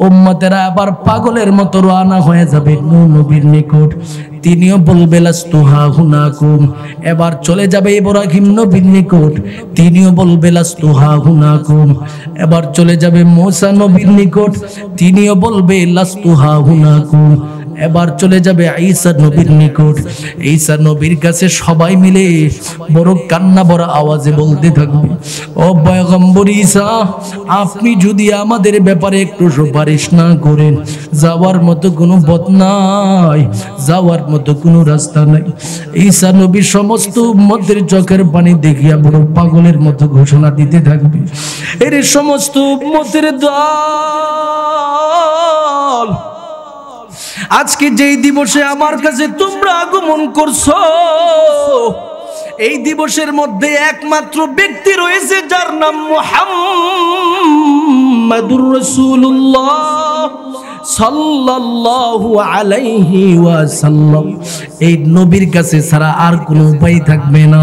উম্মতেরা আবার পাগলের মতো রওনা হয়ে যাবে নবীর নিকট। তিনিও বলবে লাস্তু হাহুনাকুম। এবার চলে যাবে ইব্রাহিম নবীর নিকট। তিনিও বলবে লাস্তু হাহুনাকুম। এবার চলে যাবে মূসা নবীর নিকট। তিনিও বলবে লাস্তু হাহুনাকুম। এবার চলে যাবে ঈসা নবীর নিকট। ঈসা নবীর কাছে সবাই মিলে বড় কান্না ভরা আওয়াজে বলতে থাকবে, ও পয়গম্বর ঈসা, আপনি যদি আমাদের ব্যাপারে একটু সুপারিশ না করেন, যাওয়ার মতো কোনো পথ নাই, যাওয়ার মতো কোনো রাস্তা নাই। ঈসা নবী সমস্ত উম্মতের চোখের পানি দেখিয়া বড় পাগলের মতো ঘোষণা দিতে থাকবে, এর সমস্ত উম্মতের দল, আজকে যেই দিবসে আমার কাছে তোমরা আগমন করছো, এই দিবসের মধ্যে একমাত্র ব্যক্তি রয়েছে যার নাম মুহাম্মাদুর রাসূলুল্লাহ সাল্লাল্লাহু আলাইহি ওয়াসাল্লাম। এই নবীর কাছে ছাড়া আর কোনো উপায় থাকবে না।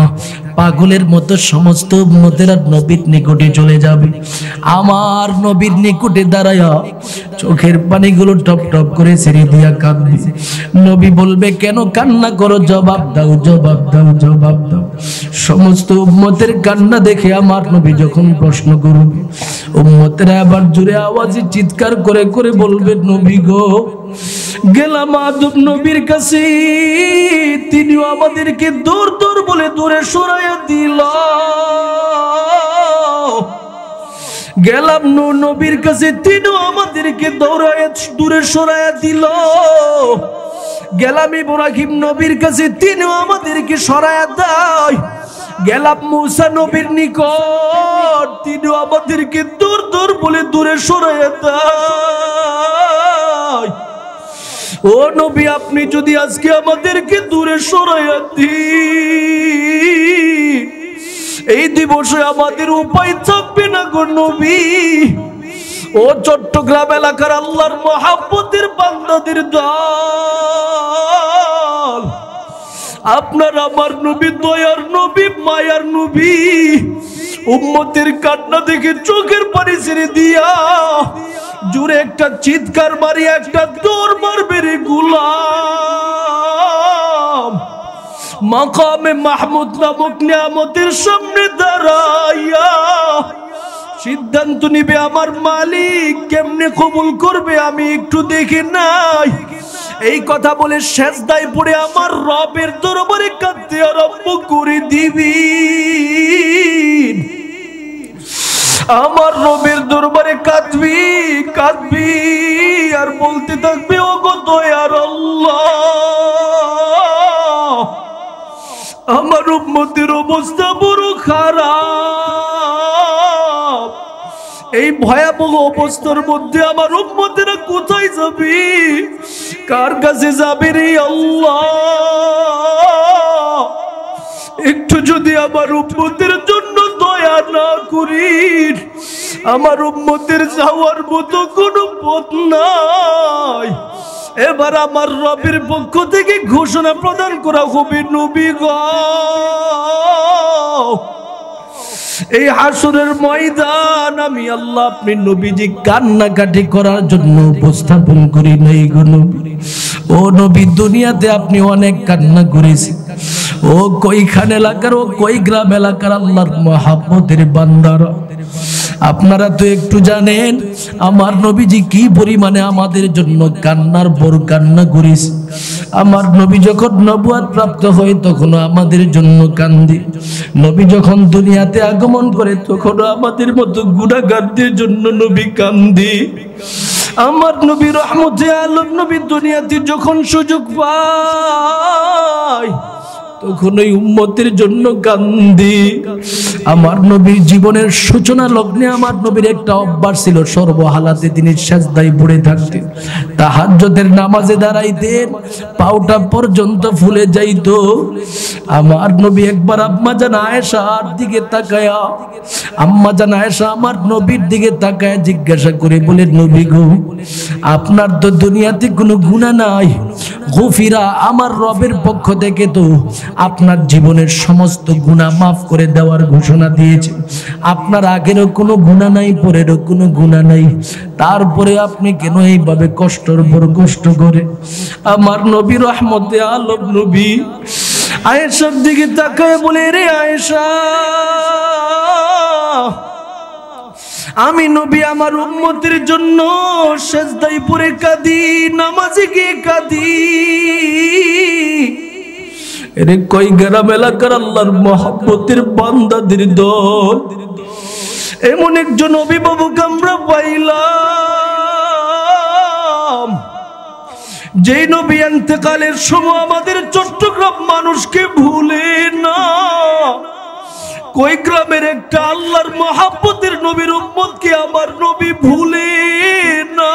পাগলের মতো সমস্ত উম্মতেরা নবীর নিকটে চলে যাবে। আমার নবীর নিকটে দাঁড়ায়া চোখের পানিগুলো টপ টপ করে ছেড়ে দিয়া কাঁদবে। নবী বলবে, কেন কান্না করো? জবাব দাও, জবাব দাও, জবাব দাও। সমস্ত উম্মতের কান্না দেখে আমার নবী যখন প্রশ্ন করবে, উম্মতেরা আবার জোরে আওয়াজে চিৎকার করে করে বলবে, নবী গো, গেলাম আদম নবীর কাছে, তিনিও আমাদেরকে দূর দূর বলে দূরে সরাইয়া দিল। গেলাম নূহ নবীর কাছে, তিনিও আমাদেরকে দূরে সরাইয়া দিল। গেলাম ইব্রাহিম নবীর কাছে, তিনিও আমাদেরকে সরাইয়া দেয়। গেলাম মূসা নবীর নিকট, তিনিও আমাদেরকে দূর দূর বলে দূরে সরাইয়া দেয়। ও নবী, আপনি যদি আজকে আমাদেরকে দূরে সরাইয়া দিন, এই দিবসে আমাদের উপায় থাকবে না গো নবী। ও চট্টগ্রাম এলাকার আল্লাহর মহব্বতের বান্দাদের দল, আপনার আমার নবী দয়ার নবী, মায়ার নবী, উম্মতের কান্না দেখে চোখের পানি ছেড়ে দিয়া জুড়ে একটা চিৎকার মারি একটা দৌড় মারবে রে গোলাম। মাকামে মাহমুদ নামক নিয়ামতের সামনে দাঁড়াইয়া সিদ্ধান্ত নিবে, আমার মালিক কেমনে কবুল করবে আমি একটু দেখে নাই। এই কথা বলে সেজদায় পড়ে আমার রবের দরবারে কাঁদতে আরম্ভ করে দিবি। আমার রবের দরবারে কাঁদবি কাঁদবি আর বলতে থাকবি, ও গো দয়ার আল্লাহ, আমার উম্মতের অবস্থা বড় খারাপ। এই ভয়াবহ অবস্থার মধ্যে আমার উম্মতেরা কোথায় যাবে, কার কাছে যাবে রে আল্লাহ? একটু যদি আমার উম্মতের জন্য দয়া না করি, আমার উম্মতের যাওয়ার মতো কোনো পথ নাই। এবার আমার রবের পক্ষ থেকে ঘোষণা প্রদান করা হবে, নবী গো, এই হাসরের ময়দান আমি আল্লাহ আপনি নবীজি কান্নাকাটি করার জন্য উপস্থাপন করি নাই গো নবী। ও নবী, দুনিয়াতে আপনি অনেক কান্না করেছেন। ও কইখান এলাকার, ও কই গ্রাম এলাকার আল্লাহর মহব্বতের বান্দারা, আপনারা তো একটু জানেন আমার নবীজি কি পরিমাণে আমাদের জন্য কান্নার বড় কান্না করেছে। আমার নবী যখন নবুয়ত প্রাপ্ত হয় তখন আমাদের জন্য কান্দে। নবী যখন দুনিয়াতে আগমন করে তখন আমাদের মতো গুনাহগারদের জন্য নবী কান্দে। আমার নবী রহমতে আলম নবী দুনিয়াতে যখন সুযোগ পায় তখন ওই উম্মতের জন্য কান্দি। আমার নবীর জীবনের সূচনা লগ্নে আমার নবীর একটা অভ্যাস ছিল, সর্বহালাতে তিনি সিজদায় পড়ে থাকতেন, তাহাজ্জুদের নামাজে দাঁড়াইতেন, পাউটা পর্যন্ত ফুলে যাইত। আমার নবী একবার আম্মা জান আয়েশার দিকে তাকায়া, আম্মা জান আয়েশা আমার নবীর দিকে তাকায় জিজ্ঞাসা করে বলে, নবী গো, আপনার তো দুনিয়াতে কোনো গুনাহ নাই, গফিরা আমার রবের পক্ষ থেকে তো আপনার জীবনের সমস্ত গুনাহ মাফ করে দেওয়ার ঘোষণা দিয়েছে। আপনার আগেরও কোনো গুনাহ নাই, পরেরও কোনো গুনাহ নাই, তারপরে আপনি কেন এইভাবে কষ্টের উপর কষ্ট করে? আমার নবী রহমতে আলম নবী আয়েশার দিকে তাকায় বলে, রে আয়েশা, আমি নবী আমার উম্মতের জন্য সেজদায় পড়ে কাঁদি, নামাজে গিয়ে কাঁদি। এরে কই গ্রাম এলাকার আল্লাহর মহব্বতের বান্দাদের দল, এমন একজন অভিভাবক আমরা পাইলাম যেই নবী ইন্তেকালের সময় আমাদের চট্টগ্রাম মানুষকে ভুলে না। কই গ্রামের একটা আল্লাহর মহব্বতের নবীর উম্মতকে আমার নবী ভুলে না।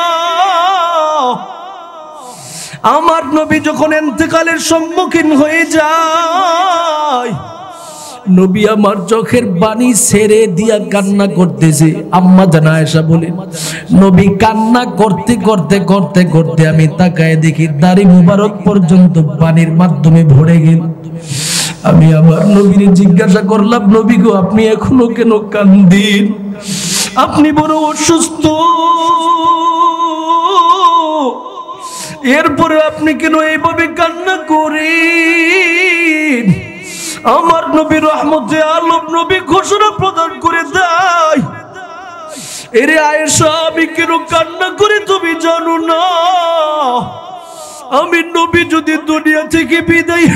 আমার নবী যখন ইন্তেকালের সম্মুখীন হয়ে যায়, নবী আমার চোখের পানি ছেড়ে দিয়া কান্না করতেছে। আম্মা জান আয়েশা বলেন, নবী কান্না করতে করতে করতে করতে আমি তাকায় দেখি দাড়ি মুবারক পর্যন্ত পানির মাধ্যমে ভরে গেল। আমি আমার নবীর জিজ্ঞাসা করলাম, নবী গো, আপনি এখনো কেন কান্দেন? আপনি বড় অসুস্থ, এরপরে আপনি কেন এইভাবে কান্না করেন? আমার নবী রহমতে আলম নবী ঘোষণা প্রদান করে দেয়, এরে আয়েশা, আমি কেন কান্না করে তুমি জানো না? আমি নবী যদি দুনিয়া থেকে বিদায়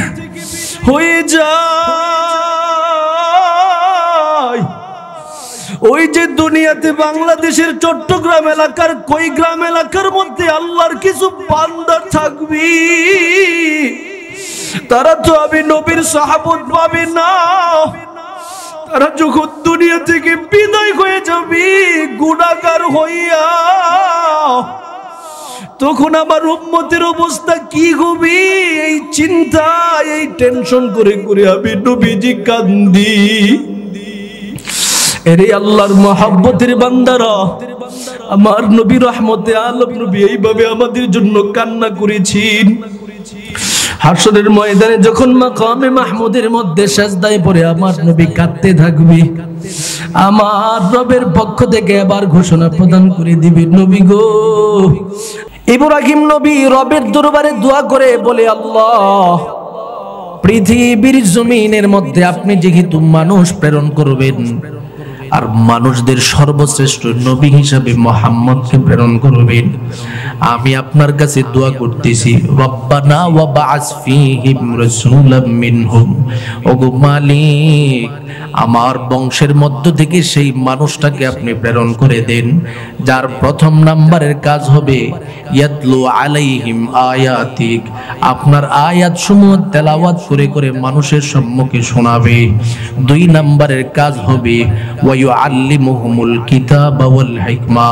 হয়ে যায়, ওই যে দুনিয়াতে বাংলাদেশের চট্টগ্রাম এলাকার কই গ্রাম এলাকার মধ্যে আল্লাহর কিছু বান্দা থাকবি, তারা তো আমি নবীর সাহাবত পাবে না। তারা যখন দুনিয়া থেকে বিদায় হয়ে যাবি গুনাহগার হইয়া, তখন আমার উম্মতের অবস্থা কি হবে? এই চিন্তা, এই টেনশন করে করে আমি নবীজি কান্দি। এরে আল্লাহর মহব্বতের বান্দারা, আমার নবী রহমতে আলম নবী এইভাবে আমাদের জন্য কান্না করেছেন। হাসরের ময়দানে যখন মাকামে মাহমুদের মধ্যে সিজদায় পড়ে আমার নবী কাঁদতে থাকবে, আমার রবের পক্ষ থেকে আবার ঘোষণা প্রদান করে দিবে, নবী গো। ইব্রাহিম নবী রবের দরবারে দোয়া করে বলে, আল্লাহ, পৃথিবীর জমিনের মধ্যে আপনি যেহেতু মানুষ প্রেরণ করবেন, আর মানুষদের সর্বশ্রেষ্ঠ নবী হিসাবে মুহাম্মদকে প্রেরণ করবেন, আমি আপনার কাছে দোয়া করতেছি, রব্বানা ওয়া বা'আস ফীহিম রাসূলাম মিনহুম। ওগো মালিক, আমার বংশের মধ্য থেকে সেই মানুষটাকে আপনি প্রেরণ করে দেন, যার প্রথম নাম্বারের কাজ হবে ইয়াতলু আলাইহিম আয়াতিক, আপনার আয়াত সমূহ তেলাওয়াত করে করে মানুষের সম্মুখে শোনাবে। দুই নাম্বারের কাজ হবে ওয়ায়ুআল্লিমুহুমুল কিতাবা ওয়াল হিকমা,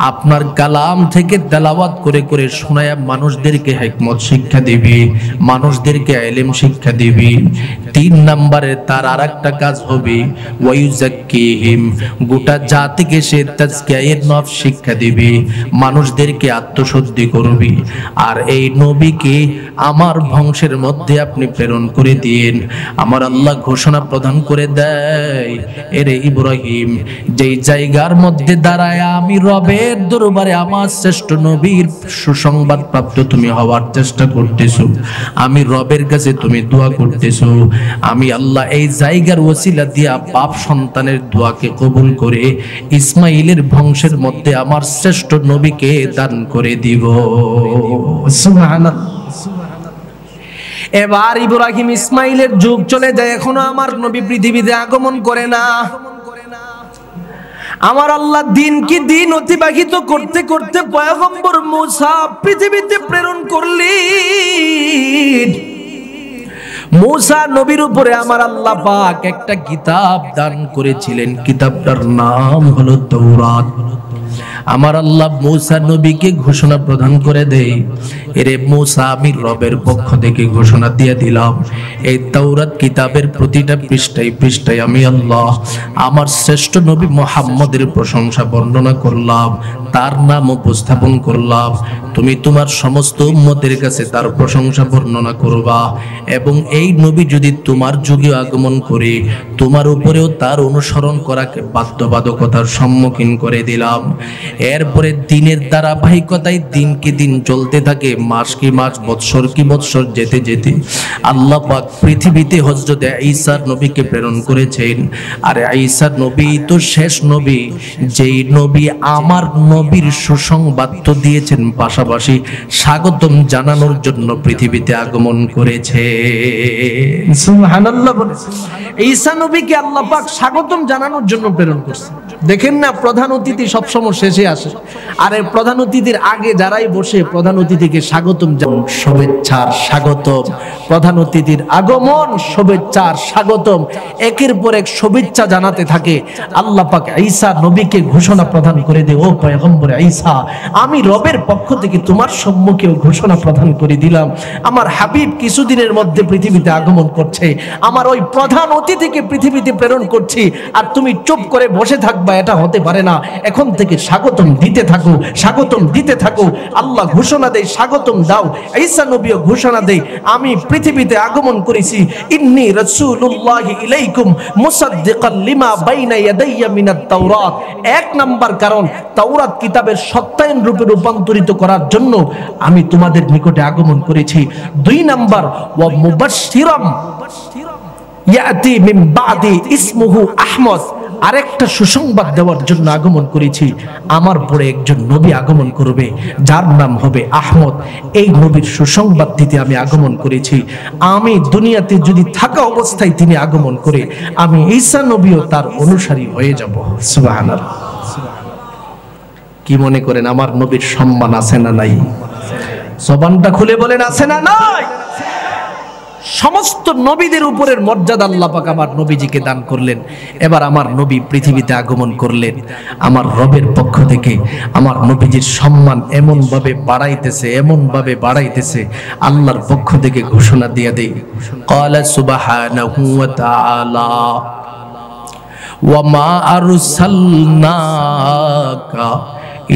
আপনার কালাম থেকে তেলাওয়াত করে করে শোনায়া মানুষদেরকে হিকমত শিক্ষা দিবে, মানুষদেরকে ইলম শিক্ষা দিবে। তিন নাম্বারে তার আরেকটা কাজ হবে ওয়ায়ুযাক্কিহিম, গোটা জাতিকে সে তাজকিয়ায়ে নফস শিক্ষা দিবে, মানুষদেরকে আত্মশুদ্ধি করবে। আর এই নবীকে আমার বংশের মধ্যে আপনি প্রেরণ করে দিয়েন। আমার আল্লাহ ঘোষণা প্রদান করে দেয়, এরে ইব্রাহিম, যেই জায়গার মধ্যে দাঁড়ায় আমি রবের দরবারে আমার শ্রেষ্ঠ নবীর সুসংবাদ প্রাপ্ত তুমি হওয়ার চেষ্টা করতেছো, আমি রবের কাছে তুমি দোয়া করতেছো, আমি আল্লাহ এই জায়গার ওসিলা দিয়া বাপ সন্তানের দোয়াকে কবুল করে ইসমাইলের বংশের মধ্যে আমার শ্রেষ্ঠ নবীকে দান করে দিব। সুবহানাল্লাহ। এবার ইব্রাহিম ইসমাইলের যুগ চলে যায়, এখনো আমার নবী পৃথিবীতে আগমন করে না। আমার আল্লাহ দিন কি দিন অতিবাহিত করতে করতে পয়গম্বর মূসা পৃথিবীতে প্রেরণ করলেন। মূসা নবীর উপরে আমার আল্লাহ পাক একটা কিতাব দান করেছিলেন, কিতাবটার নাম হলো তাওরাত। আমার আল্লাহ মূসা নবীকে ঘোষণা প্রদান করে দেয়, এরে মূসা আমি রবের পক্ষ থেকে ঘোষণা দিয়ে দিলাম, এই তাওরাত কিতাবের প্রতিটা পৃষ্ঠায় পৃষ্ঠায় আমি আল্লাহ আমার শ্রেষ্ঠ নবী মুহাম্মদের প্রশংসা বর্ণনা করলাম, তার নাম উপস্থাপন করলাম। তুমি তোমার সমস্ত উম্মতের কাছে তার প্রশংসা বর্ণনা করবা, এবং এই নবী যদি তোমার যুগে আগমন করে তোমার উপরেও তার অনুসরণ করাকে বাধ্যবাধকতার সম্মুখীন করে দিলাম। এরপরে দিনের ধারাবাহিকতায় দিনকে দিন চলতে থাকে, মাস কি মাস, বৎসর কি বৎসর যেতে যেতে আল্লাহ পাক পৃথিবীতে হযরত ঈসা নবীকে প্রেরণ করেছেন। আর ঈসা নবী তো শেষ নবী, যেই নবী আমার নবীর সুসংবাদ তো দিয়েছেন, পাশাপাশি স্বাগতম জানানোর জন্য পৃথিবীতে আগমন করেছে। সুবহানাল্লাহ বলে ঈসা নবীকে আল্লাহ পাক স্বাগতম জানানোর জন্য প্রেরণ করছেন। দেখেন না, প্রধান অতিথি সবসময় শেষে আসে, আর এই প্রধান অতিথির আগে যারাই বসে প্রধান অতিথিকে স্বাগতম, শুভেচ্ছার স্বাগতম, প্রধান অতিথির আগমন, শুভেচ্ছার স্বাগতম, একের পর এক শুভেচ্ছা জানাতে থাকে। আল্লাহ পাক ঈসা নবীকে ঘোষণা প্রদান করে দেয়, ও পয়গম্বর ঈসা, আমি রবের পক্ষ থেকে তোমার সম্মুখেও ঘোষণা প্রদান করে দিলাম, আমার হাবিব কিছুদিনের মধ্যে পৃথিবীতে আগমন করছে, আমার ওই প্রধান অতিথিকে পৃথিবীতে প্রেরণ করছি, আর তুমি চুপ করে বসে থাকবা, এটা হতে পারে না, এখন থেকে স্বাগতম দিতে থাকো, স্বাগতম দিতে থাকো। আল্লাহ ঘোষণা দেয় স্বাগতম দাও, ঈসা নবীও ঘোষণা দেয় আমি পৃথিবীতে আগমন করেছি, ইন্নী রাসূলুল্লাহি ইলাইকুম মুসাদ্দিকান লিমা বাইনা ইয়াদাইয়া মিনাত তাওরাত। এক নাম্বার কারণ, তাওরাত কিতাবের সত্যায়ন রূপে রূপান্তরিত করার জন্য আমি তোমাদের নিকটে আগমন করেছি। দুই নাম্বার, ওয়া মুবাশশিরাম ইয়াতি মিন বাদি ইসমুহু আহমদ, আরেকটা সুসংবাদ দেওয়ার জন্য আগমন করেছি, আমার পরে একজন নবী আগমন করবে যার নাম হবে আহমদ, এই নবীর সুসংবাদ দিতে আমি আগমন করেছি। আমি দুনিয়াতে যদি থাকা অবস্থায় তিনি আগমন করে, আমি ঈসা নবীও তার অনুসারী হয়ে যাব। সুবহানাল্লাহ। কি মনে করেন আমার নবীর সম্মান আছে না নাই? জবানটা খুলে বলেন আছে না নাই? সমস্ত নবীদের উপরের মর্যাদা আল্লাহ পাক আমার নবীজিকে দান করলেন। এবার আমার নবী পৃথিবীতে আগমন করলেন, আমার রবের পক্ষ থেকে আমার নবীজির সম্মান এমন ভাবে বাড়াইতেছে, এমন ভাবে বাড়াইতেছে, আল্লাহর পক্ষ থেকে ঘোষণা দিয়ে দেয়, ক্বালা সুবহানাহু ওয়া তাআলা ওয়া মা আরসালনাকা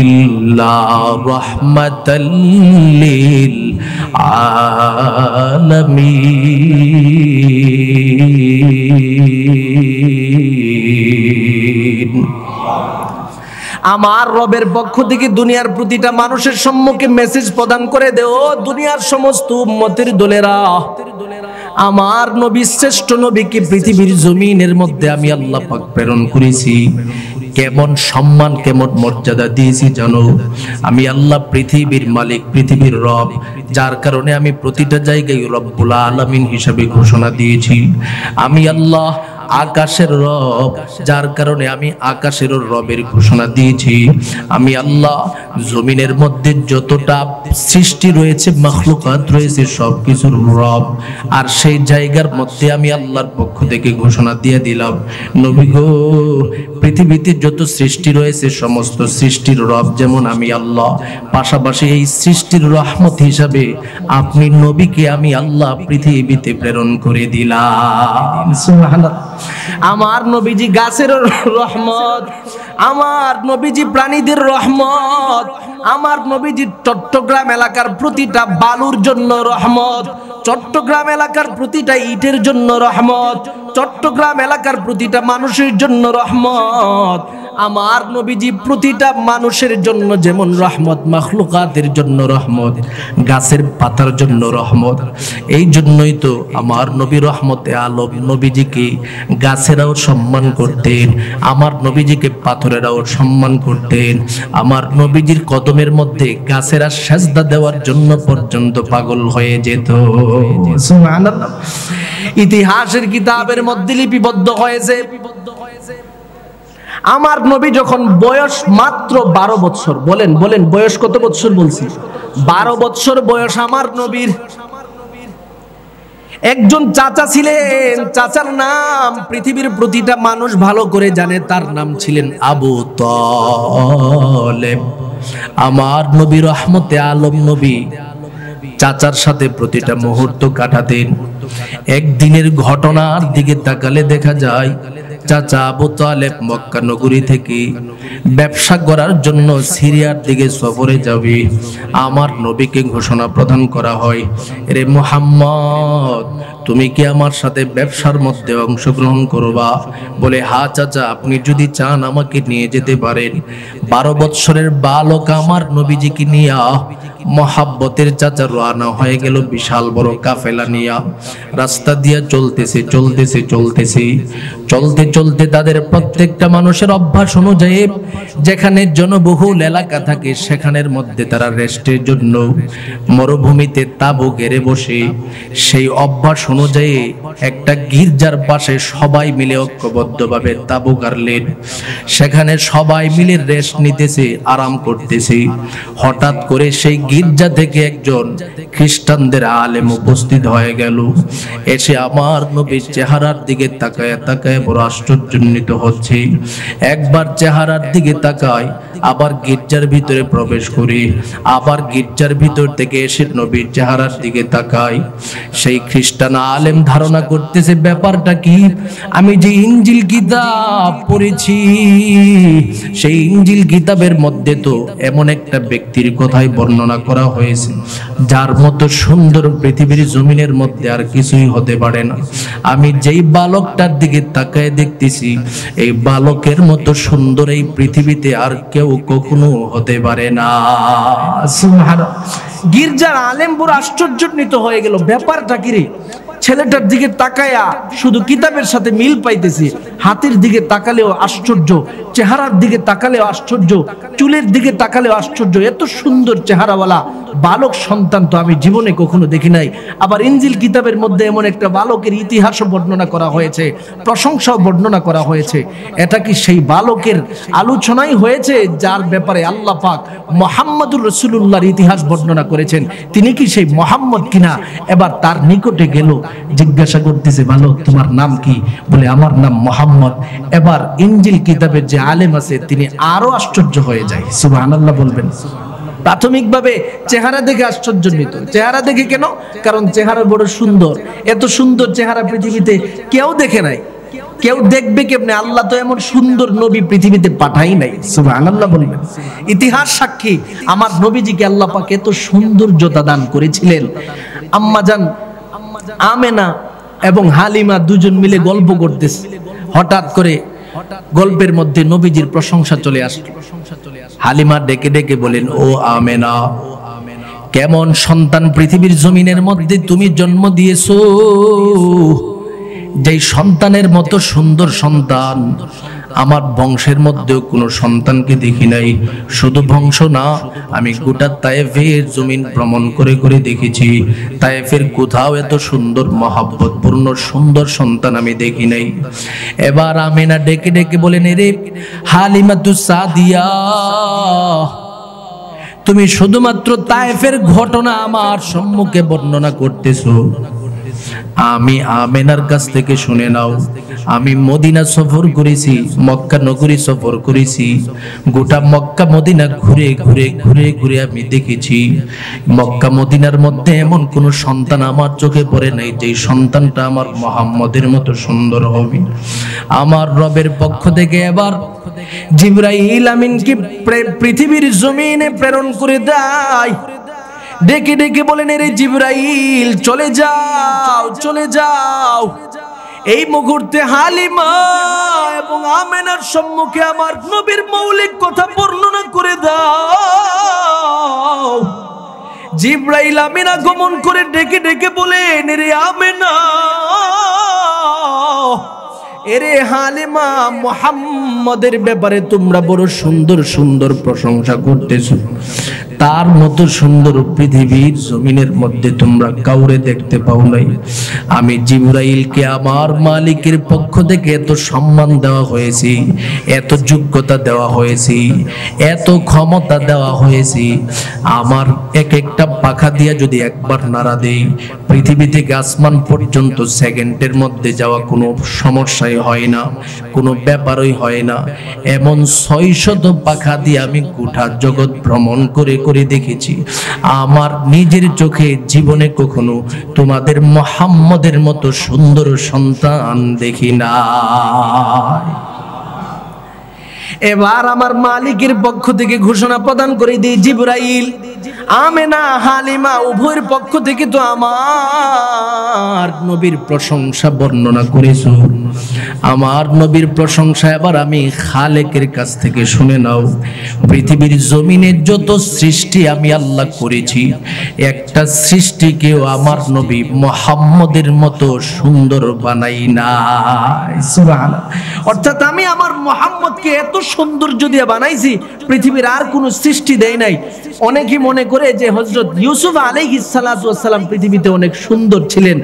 ইল্লা রাহমাতাল লিল আলামিন। আমার রবের পক্ষ থেকে দুনিয়ার প্রতিটা মানুষের সম্মুখে মেসেজ প্রদান করে দেও, দুনিয়ার সমস্ত উম্মতের দলেরা, আমার নবী শ্রেষ্ঠ নবীকে পৃথিবীর জমিনের মধ্যে আমি আল্লাহ পাক প্রেরণ করেছি। কেমন সম্মান, কেমন মর্যাদা দিয়েছি জানো? আমি আল্লাহ পৃথিবীর মালিক, পৃথিবীর রব, যার কারণে আমি প্রতিটা জায়গায় রব্বুল আলামিন হিসাবে ঘোষণা দিয়েছি। আমি আল্লাহ আকাশের রব, যার কারণে আমি আকাশের রবের ঘোষণা দিয়েছি। আমি আল্লাহ জমিনের মধ্যে যতটা সৃষ্টি রয়েছে, মাখলুকাত রয়েছে, সবকিছুর রব, আর সেই জায়গার মধ্যে আমি আল্লাহর পক্ষ থেকে ঘোষণা দিয়ে দিলাম, নবী গো, পৃথিবীতে যত সৃষ্টি রয়েছে সমস্ত সৃষ্টির রব যেমন আমি আল্লাহ, পাশাপাশি এই সৃষ্টির রহমত হিসাবে আপনি নবীকে আমি আল্লাহ পৃথিবীতে প্রেরণ করে দিলাম। সুবহানাল্লাহ। আমার নবীজি গাছের রহমত, আমার নবীজি প্রাণীদের রহমত, আমার নবীজি চট্টগ্রাম এলাকার প্রতিটা বালুর জন্য রহমত, চট্টগ্রাম এলাকার প্রতিটা ইটের জন্য রহমত, চট্টগ্রাম এলাকার প্রতিটা মানুষের জন্য রহমত। আমার নবীজি প্রতিটা মানুষের জন্য যেমন রহমত, মাখলুকাতের জন্য রহমত, গাছের পাতার জন্য রহমত। এই জন্যই তো আমার নবী রহমতে আলম, নবীজিকে গাছেরাও সম্মান করতেন, আমার নবীজিকে পাথরেরাও সম্মান করতেন, আমার নবীজির কদমের মধ্যে গাছেরা সেজদা দেওয়ার জন্য পর্যন্ত পাগল হয়ে যেত। সুবহানাল্লাহ। ইতিহাসের কিতাবের মধ্যে লিপিবদ্ধ হয়েছে, আমার নবী যখন বয়স মাত্র 12 বছর, বলেন বলেন বয়স কত বছর বলছি? 12 বছর বয়স আমার নবীর। একজন চাচা ছিলেন, চাচার নাম পৃথিবীর প্রতিটা মানুষ ভালো করে জানে, তার নাম ছিলেন আবু তালেব। আমার নবী রহমতে আলম নবী চাচার সাথে প্রতিটা মুহূর্ত কাটাতেন। একদিনের ঘটনার দিকে তাকালে দেখা যায় চাচা আবু তালেব মক্কা নগরী থেকে ব্যবসা করার জন্য সিরিয়ার দিকে সফরে যাবে। আমার নবীকে ঘোষণা প্রদান করা হয়, রে মুহাম্মদ, তুমি কি আমার সাথে ব্যবসার মধ্যে অংশগ্রহণ করবা? বলে, হ্যাঁ চাচা, আপনি যদি চান আমাকে নিয়ে যেতে পারেন। 12 বৎসরের বালক আমার নবীজিকে নিয়ে মহাব্বতের চাচা রওনা হয়ে গেল বিশাল বড় কাফেলা নিয়ে। রাস্তা দিয়ে চলতেছে চলতেছে চলতেছে চলতে চলতে তাদের প্রত্যেকটা মানুষের অভ্যাস অনুযায়ী যেখানে জনবহুল এলাকা থাকে সেখানের মধ্যে তারা রেস্টের জন্য মরুভূমিতে তাঁবু গেড়ে বসে সেই অভ্যাস অনুযায়ী একটা গির্জার পাশে সবাই মিলে ঐক্যবদ্ধভাবে তাঁবু গাড়লেন। সেখানে সবাই মিলে রেস্ট নিতেছে, আরাম করতেছে। হঠাৎ করে সেই গির্জা থেকে একজন খ্রিস্টানদের আলেম উপস্থিত হয়ে গেল। এসে আমার নবীর চেহারার দিকে তাকায় তাকায় বড় আশ্চর্যান্বিত হচ্ছে। একবার চেহারার দিকে তাকায়, আবার গির্জার ভিতরে প্রবেশ করে, আবার গির্জার ভিতর থেকে এসে নবীর চেহারার দিকে তাকায়। সেই খ্রিস্টান আলেম ধারণা করতেছে ব্যাপারটা কি। আমি যে ইনজিল কিতাব পড়েছি সেই ইনজিল কিতাবের মধ্যে তো এমন একটা ব্যক্তির কথাই বর্ণনা করা হয়েছে যার মতো সুন্দর পৃথিবীর জমিনের মধ্যে আর কিছুই হতে পারে না। আমি যেই বালকটার দিকে তাকায় দেখতেছি এই বালকের মতো সুন্দর এই পৃথিবীতে আর কেউ কখনো হতে পারে না। সুবহানাল্লাহ। গির্জার আলেম বড় আশ্চর্যান্বিত হয়ে গেল, ব্যাপারটা কি রে? ছেলেটার দিকে তাকায়া শুধু কিতাবের সাথে মিল পাইতেছি, হাতের দিকে তাকালেও আশ্চর্য, চেহারার দিকে তাকালেও আশ্চর্য, চুলের দিকে তাকালেও আশ্চর্য। এত সুন্দর চেহারাওয়ালা বালক সন্তান তো আমি জীবনে কখনো দেখি নাই। আবার ইনজিল কিতাবের মধ্যে এমন একটা বালকের ইতিহাসও বর্ণনা করা হয়েছে, প্রশংসাও বর্ণনা করা হয়েছে। এটা কি সেই বালকের আলোচনাই হয়েছে যার ব্যাপারে আল্লাহ পাক মুহাম্মদুর রাসূলুল্লাহর ইতিহাস বর্ণনা করেছেন? তিনি কি সেই মুহাম্মদ কিনা? এবার তার নিকটে গেল, জিজ্ঞাসা করতেছে, বালক তোমার নাম কি? বলে, আমার নাম মুহাম্মদ। এবার ইনজিল কিতাবের যে আলেম আছে তিনি আরো আশ্চর্য হয়ে যায়। সুবহানাল্লাহ বলবেন। প্রাথমিকভাবে চেহারা দেখে আশ্চর্যান্বিত। চেহারা দেখে কেন? কারণ চেহারা বড় সুন্দর। এত সুন্দর চেহারা পৃথিবীতে কেউ দেখে নাই। কেউ দেখবে কেমনে? আল্লাহ তো এমন সুন্দর নবী পৃথিবীতে পাঠাই নাই। সুবহানাল্লাহ বলবেন। ইতিহাস সাক্ষী আমার নবীজিকে আল্লাহ পাক এত সৌন্দর্যতা দান করেছিলেন। আম্মাজান আমেনা এবং হালিমা দুজন মিলে গল্প করতেছে। হঠাৎ করে গল্পের মধ্যে নবীজির প্রশংসা চলে আসলো। হালিমা ডেকে ডেকে বলেন, ও আমেনা, কেমন সন্তান পৃথিবীর জমিনের মধ্যে তুমি জন্ম দিয়েছো। যেই সন্তানের মতো সুন্দর সন্তান আমার বংশের মধ্যেও কোনো সন্তানকে দেখি নাই। শুধু বংশ না, আমি গোটা তায়েফের জমিন ভ্রমণ করে করে দেখেছি। তায়েফের কোথাও এত সুন্দর মহব্বতপূর্ণ সুন্দর সন্তান আমি দেখি নাই। এবার আমেনা ডেকে ডেকে বলেন, রে হালিমাতুস সাদিয়া, তুমি শুধুমাত্র তায়েফের ঘটনা আমার সম্মুখে বর্ণনা করতেছো। আমি আমেনার কাছ থেকে শুনে নাও, আমি মদিনা সফর করেছি, মক্কা নগরী সফর করেছি। গোটা মক্কা মদিনা ঘুরে ঘুরে ঘুরে ঘুরে আমি দেখেছি মক্কা মদিনার মধ্যে এমন কোন সন্তান আমার চোখে পড়ে নাই যে সন্তানটা আমার মুহাম্মদের মতো সুন্দর হবে। আমার রবের পক্ষ থেকে এবার জিবরাইল আমিনকে পৃথিবীর জমিনে প্রেরণ করে দেয়। ডেকে ডেকে বলেন, রে জিবরাইল, চলে যাও চলে যাও, এই মুহূর্তে হালিমা এবং আমেনার সম্মুখে আমার নবীর মৌলিক কথা বর্ণনা করে দাও। জিবরাইল আমেনা গমন করে ডেকে ডেকে বলেন, রে আমেনা, এরে হালিমা, মুহাম্মদের ব্যাপারে তোমরা বড় সুন্দর সুন্দর প্রশংসা করতেছো। তার মতো সুন্দর পৃথিবীর জমিনের মধ্যে তোমরা কাউরে দেখতে পাও নাই। আমি জিবরাইলকে আমার মালিকের পক্ষ থেকে এত সম্মান দেওয়া হয়েছে, এত যোগ্যতা দেওয়া হয়েছে, এত ক্ষমতা দেওয়া হয়েছে। আমার এক একটা পাখা দিয়া যদি একবার নাড়া দেই, পৃথিবী থেকে আসমান পর্যন্ত সেকেন্ডের মধ্যে যাওয়া কোনো সমস্যাই হয় না, কোনো ব্যাপারই হয় না। এমন 600 পাখা দিয়ে আমি গোটা জগৎ ভ্রমণ করে করে দেখেছি। আমার নিজের চোখে জীবনে কখনো তোমাদের মুহাম্মদের মতো সুন্দর সন্তান দেখি না। এবার আমার মালিকের পক্ষ থেকে ঘোষণা প্রদান করে দিই, জিবরাইল, আমেনা, হালিমা উভয়ের পক্ষ থেকে তো আমার নবীর প্রশংসা বর্ণনা করেছো। আমার নবীর প্রশংসা এবার আমি খালেকের কাছ থেকে শুনে নাও। পৃথিবীর জমিনে যত সৃষ্টি আমি আল্লাহ করেছি, একটা সৃষ্টিকেও আমার নবী মুহাম্মদের মতো সুন্দর বানাই নাই। সুবহানাল্লাহ। অর্থাৎ আমি আমার মুহাম্মদকে এত সৌন্দর্য দিয়ে বানাইছি, পৃথিবীর আর কোনো সৃষ্টি দেয় নাই। অনেকেই মনে করে যে হযরত ইউসুফ আলাইহিস সালাতু ওয়াস সালাম পৃথিবীতে অনেক সুন্দর ছিলেন।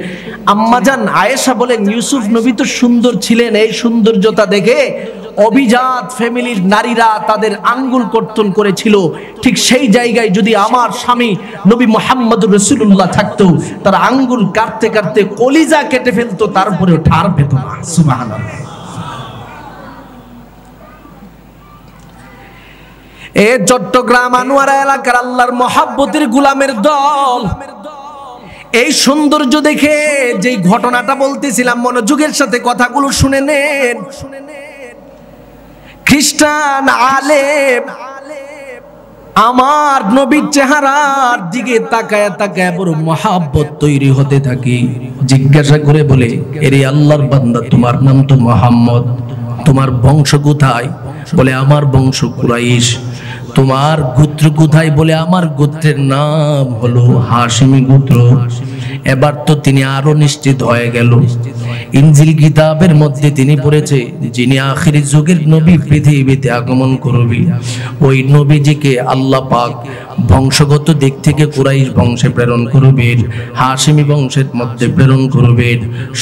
আম্মাজান আয়েশা বলেন, ইউসুফ নবী তো সুন্দর ছিলেন, এই সৌন্দর্যতা দেখে অভিজাত ফ্যামিলির নারীরা তাদের আঙ্গুল কর্তন করেছিল। ঠিক সেই জায়গায় যদি আমার স্বামী নবী মুহাম্মদুর রাসূলুল্লাহ থাকতো, তার আঙ্গুল কাটতে কাটতে কলিজা কেটে ফেলতো, তারপরেও ঠার পেত না। সুবহানাল্লাহ। এ চট্টগ্রাম আনোয়ারা এলাকার আল্লাহর মহাব্বতের গোলামের দল, এই সৌন্দর্য দেখে যেই ঘটনাটা বলতেছিলাম, মনোযোগের সাথে কথাগুলো শুনে নেন। খ্রিস্টান আলেম আমার নবীর চেহারার দিকে তাকায় তাকায় বড় মহাব্বত তৈরি হতে থাকে। জিজ্ঞাসা করে বলে, এরে আল্লাহর বান্দা, তোমার নাম তো মুহাম্মদ, তোমার বংশ কোথায়? বলে, আমার বংশ কুরাইশ। তোমার গোত্র কোথায়? বলে, আমার গোত্রের নাম হলো হাশিমি গোত্র। এবার তো তিনি আরো নিশ্চিত হয়ে গেল। ইনজিল কিতাবের মধ্যে তিনি পড়েছে, যিনি আখিরি যুগের নবী পৃথিবীতে আগমন করবে, ওই নবীজিকে আল্লাহ পাক বংশগত দিক থেকে কুরাইশ বংশে প্রেরণ করবেন, হাশিমি বংশের মধ্যে প্রেরণ করবেন।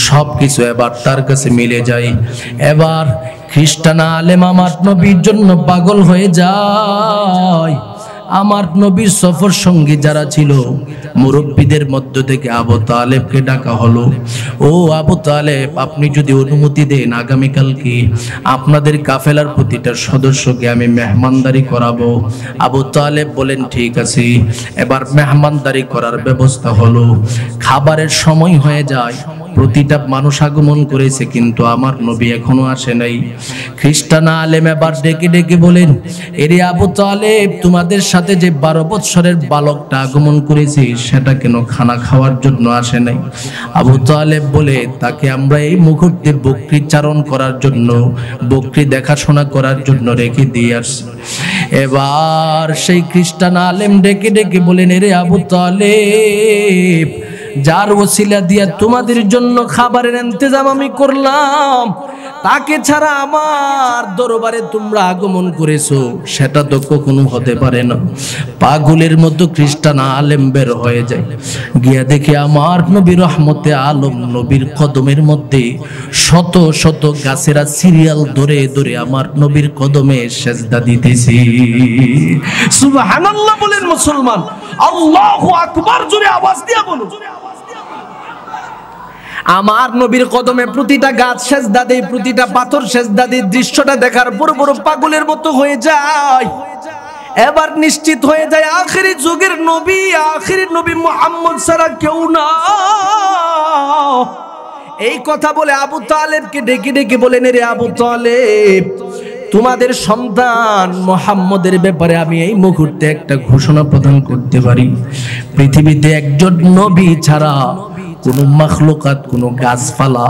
সবকিছু এবার তার কাছে মিলে যায়। এবার খ্রিস্টান আলেম আমার নবীর জন্য পাগল হয়ে যায়। আমার নবীর সফর সঙ্গী যারা ছিল, মুরব্বীদের মধ্য থেকে আবু তালেবকে ডাকা হলো। ও আবু তালেব, আপনি যদি অনুমতি দেন, আগামীকালকে আপনাদের কাফেলার প্রতিটা সদস্যকে আমি মেহমানদারি করাবো। আবু তালেব বলেন, ঠিক আছে। এবার মেহমানদারি করার ব্যবস্থা হলো। খাবারের সময় হয়ে যায়, প্রতিটা মানুষ আগমন করেছে, কিন্তু আমার নবী এখনো আসে নাই। খ্রিস্টান আলেম এবার ডেকে ডেকে বলেন, এরে আবু তালেব, তোমাদের সাথে যে 12 বৎসরের বালকটা আগমন করেছে, সেটা কেন খানা খাওয়ার জন্য আসে নাই? আবু তালেব বলে, তাকে আমরা এই মুহূর্তে বকরি চারণ করার জন্য, বকরি দেখাশোনা করার জন্য রেখে দিয়ে আসছি। এবার সেই খ্রিস্টান আলেম ডেকে ডেকে বলেন, এরে আবু তালেব, যার ওসিলা দিয়া তোমাদের জন্য খাবারের ইন্তজাম আমি করলাম, তাকে ছাড়া আমার দরবারে তোমরা আগমন করেছো, সেটা তো কখনো হতে পারে না। পাগলের মতো খ্রিস্টান আলেম বের হয়ে যায়, গিয়া দেখে আমার নবী রহমতে আলম নবীর কদমের মধ্যে শত শত গাছেরা সিরিয়াল ধরে ধরে আমার নবীর কদমে সেজদা দিতেছে। সুবহানাল্লাহ বলেন মুসলমান, আল্লাহু আকবার জোরে আওয়াজ দিয়া বলুন। আমার নবীর কদমে প্রতিটা গাছ সেজদা দেয়, প্রতিটা পাথর সেজদা দেয়। দৃশ্যটা দেখার পর বড় পাগলের মতো হয়ে যায়। এবার নিশ্চিত হয়ে যায় আখিরি যুগের নবী, আখিরি নবী মুহাম্মদ ছাড়া কেউ না। এই কথা বলে আবু তালেবকে ডেকে ডেকে বলেন, রে আবু তালেব, তোমাদের সন্তান মুহাম্মদের ব্যাপারে আমি এই মুহূর্তে একটা ঘোষণা প্রদান করতে পারি। পৃথিবীতে একজন নবী ছাড়া কোন মাখলুকাত, কোন গাছপালা,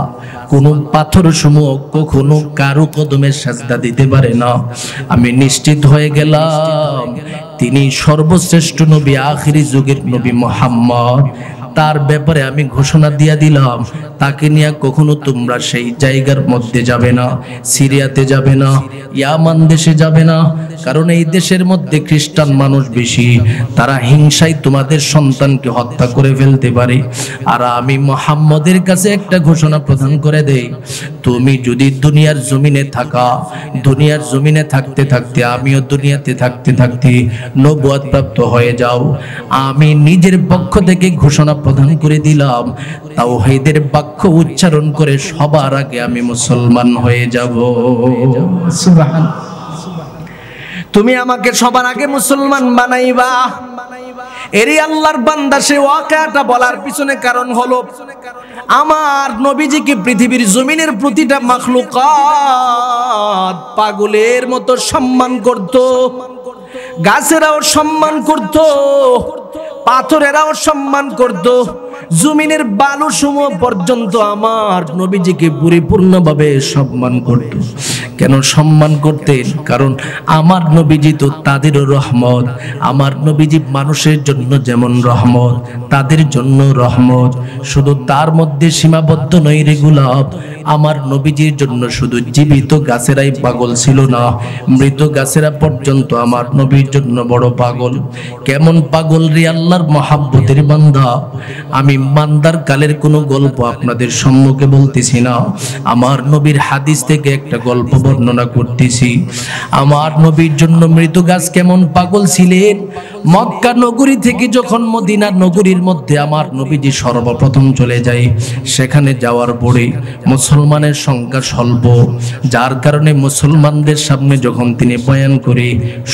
কোন পাথর সমূহ কখনো কারো কদমে সাজদা দিতে পারে না। আমি নিশ্চিত হয়ে গেলাম তিনি সর্বশ্রেষ্ঠ নবী, আখিরি যুগের নবী মুহাম্মদ। তার ব্যাপারে আমি ঘোষণা দিয়া দিলাম, তাকে নিয়ে কখনো তোমরা সেই জায়গার মধ্যে যাবে না, সিরিয়াতে যাবে না, ইয়ামান দেশে যাবে না, কারণ এই দেশের মধ্যে খ্রিস্টান মানুষ বেশি, তারা হিংসায় তোমাদের সন্তানকে হত্যা করে ফেলতে পারে। আর আমি মুহাম্মদের কাছে একটা ঘোষণা প্রদান করে দেই, তুমি যদি দুনিয়ার জমিনে থাকা, দুনিয়ার জমিনে থাকতে থাকতে আমিও দুনিয়াতে থাকতে থাকতে নবুয়ত প্রাপ্ত হয়ে যাও, আমি নিজের পক্ষ থেকে ঘোষণা প্রদান করে দিলাম, তাওহীদের বাক্য উচ্চারণ করে সবার আগে আমি মুসলমান হয়ে যাব। সুবহানাল্লাহ। তুমি আমাকে সবার আগে মুসলমান বানাইবা। এরই আল্লাহর বান্দা সে ওয়াকিয়াটা বলার পিছনে কারণ হলো, আমার নবীজিকে পৃথিবীর জমিনের প্রতিটা মাখলুকাত পাগলের মতো সম্মান করত, গাছেরাও সম্মান করত, পাথরেরাও সম্মান করত, জমিনের বালু সমূহ পর্যন্ত আমার নবীজিকে পরিপূর্ণভাবে সম্মান করত। কেন সম্মান করতেন? কারণ আমার নবীজি তো তাদেরও রহমত। আমার নবীজি মানুষের জন্য যেমন রহমত, তাদের জন্য রহমত। শুধু তার মধ্যে সীমাবদ্ধ নয় রে গোলাপ, আমার নবীজির জন্য শুধু জীবিত গাছেরাই পাগল ছিল না, মৃত গাছেরা পর্যন্ত আমার নবীর জন্য বড় পাগল। কেমন পাগল রে আল্লাহর মহাব্বতের বান্দা। আমি বান্দার কালের কোনো গল্প আপনাদের সম্মুখে বলতেছি না, আমার নবীর হাদিস থেকে একটা গল্প বর্ণনা করতেছি। আমার নবীর জন্য মৃত গাছ কেমন পাগল ছিলেন। মক্কা নগরী থেকে যখন মদিনা নগরীর মধ্যে আমার নবীজি সর্বপ্রথম চলে যায়, সেখানে যাওয়ার পরে মুসলমানের সংখ্যা স্বল্প, যার কারণে মুসলমানদের সামনে যখন তিনি বয়ান করে,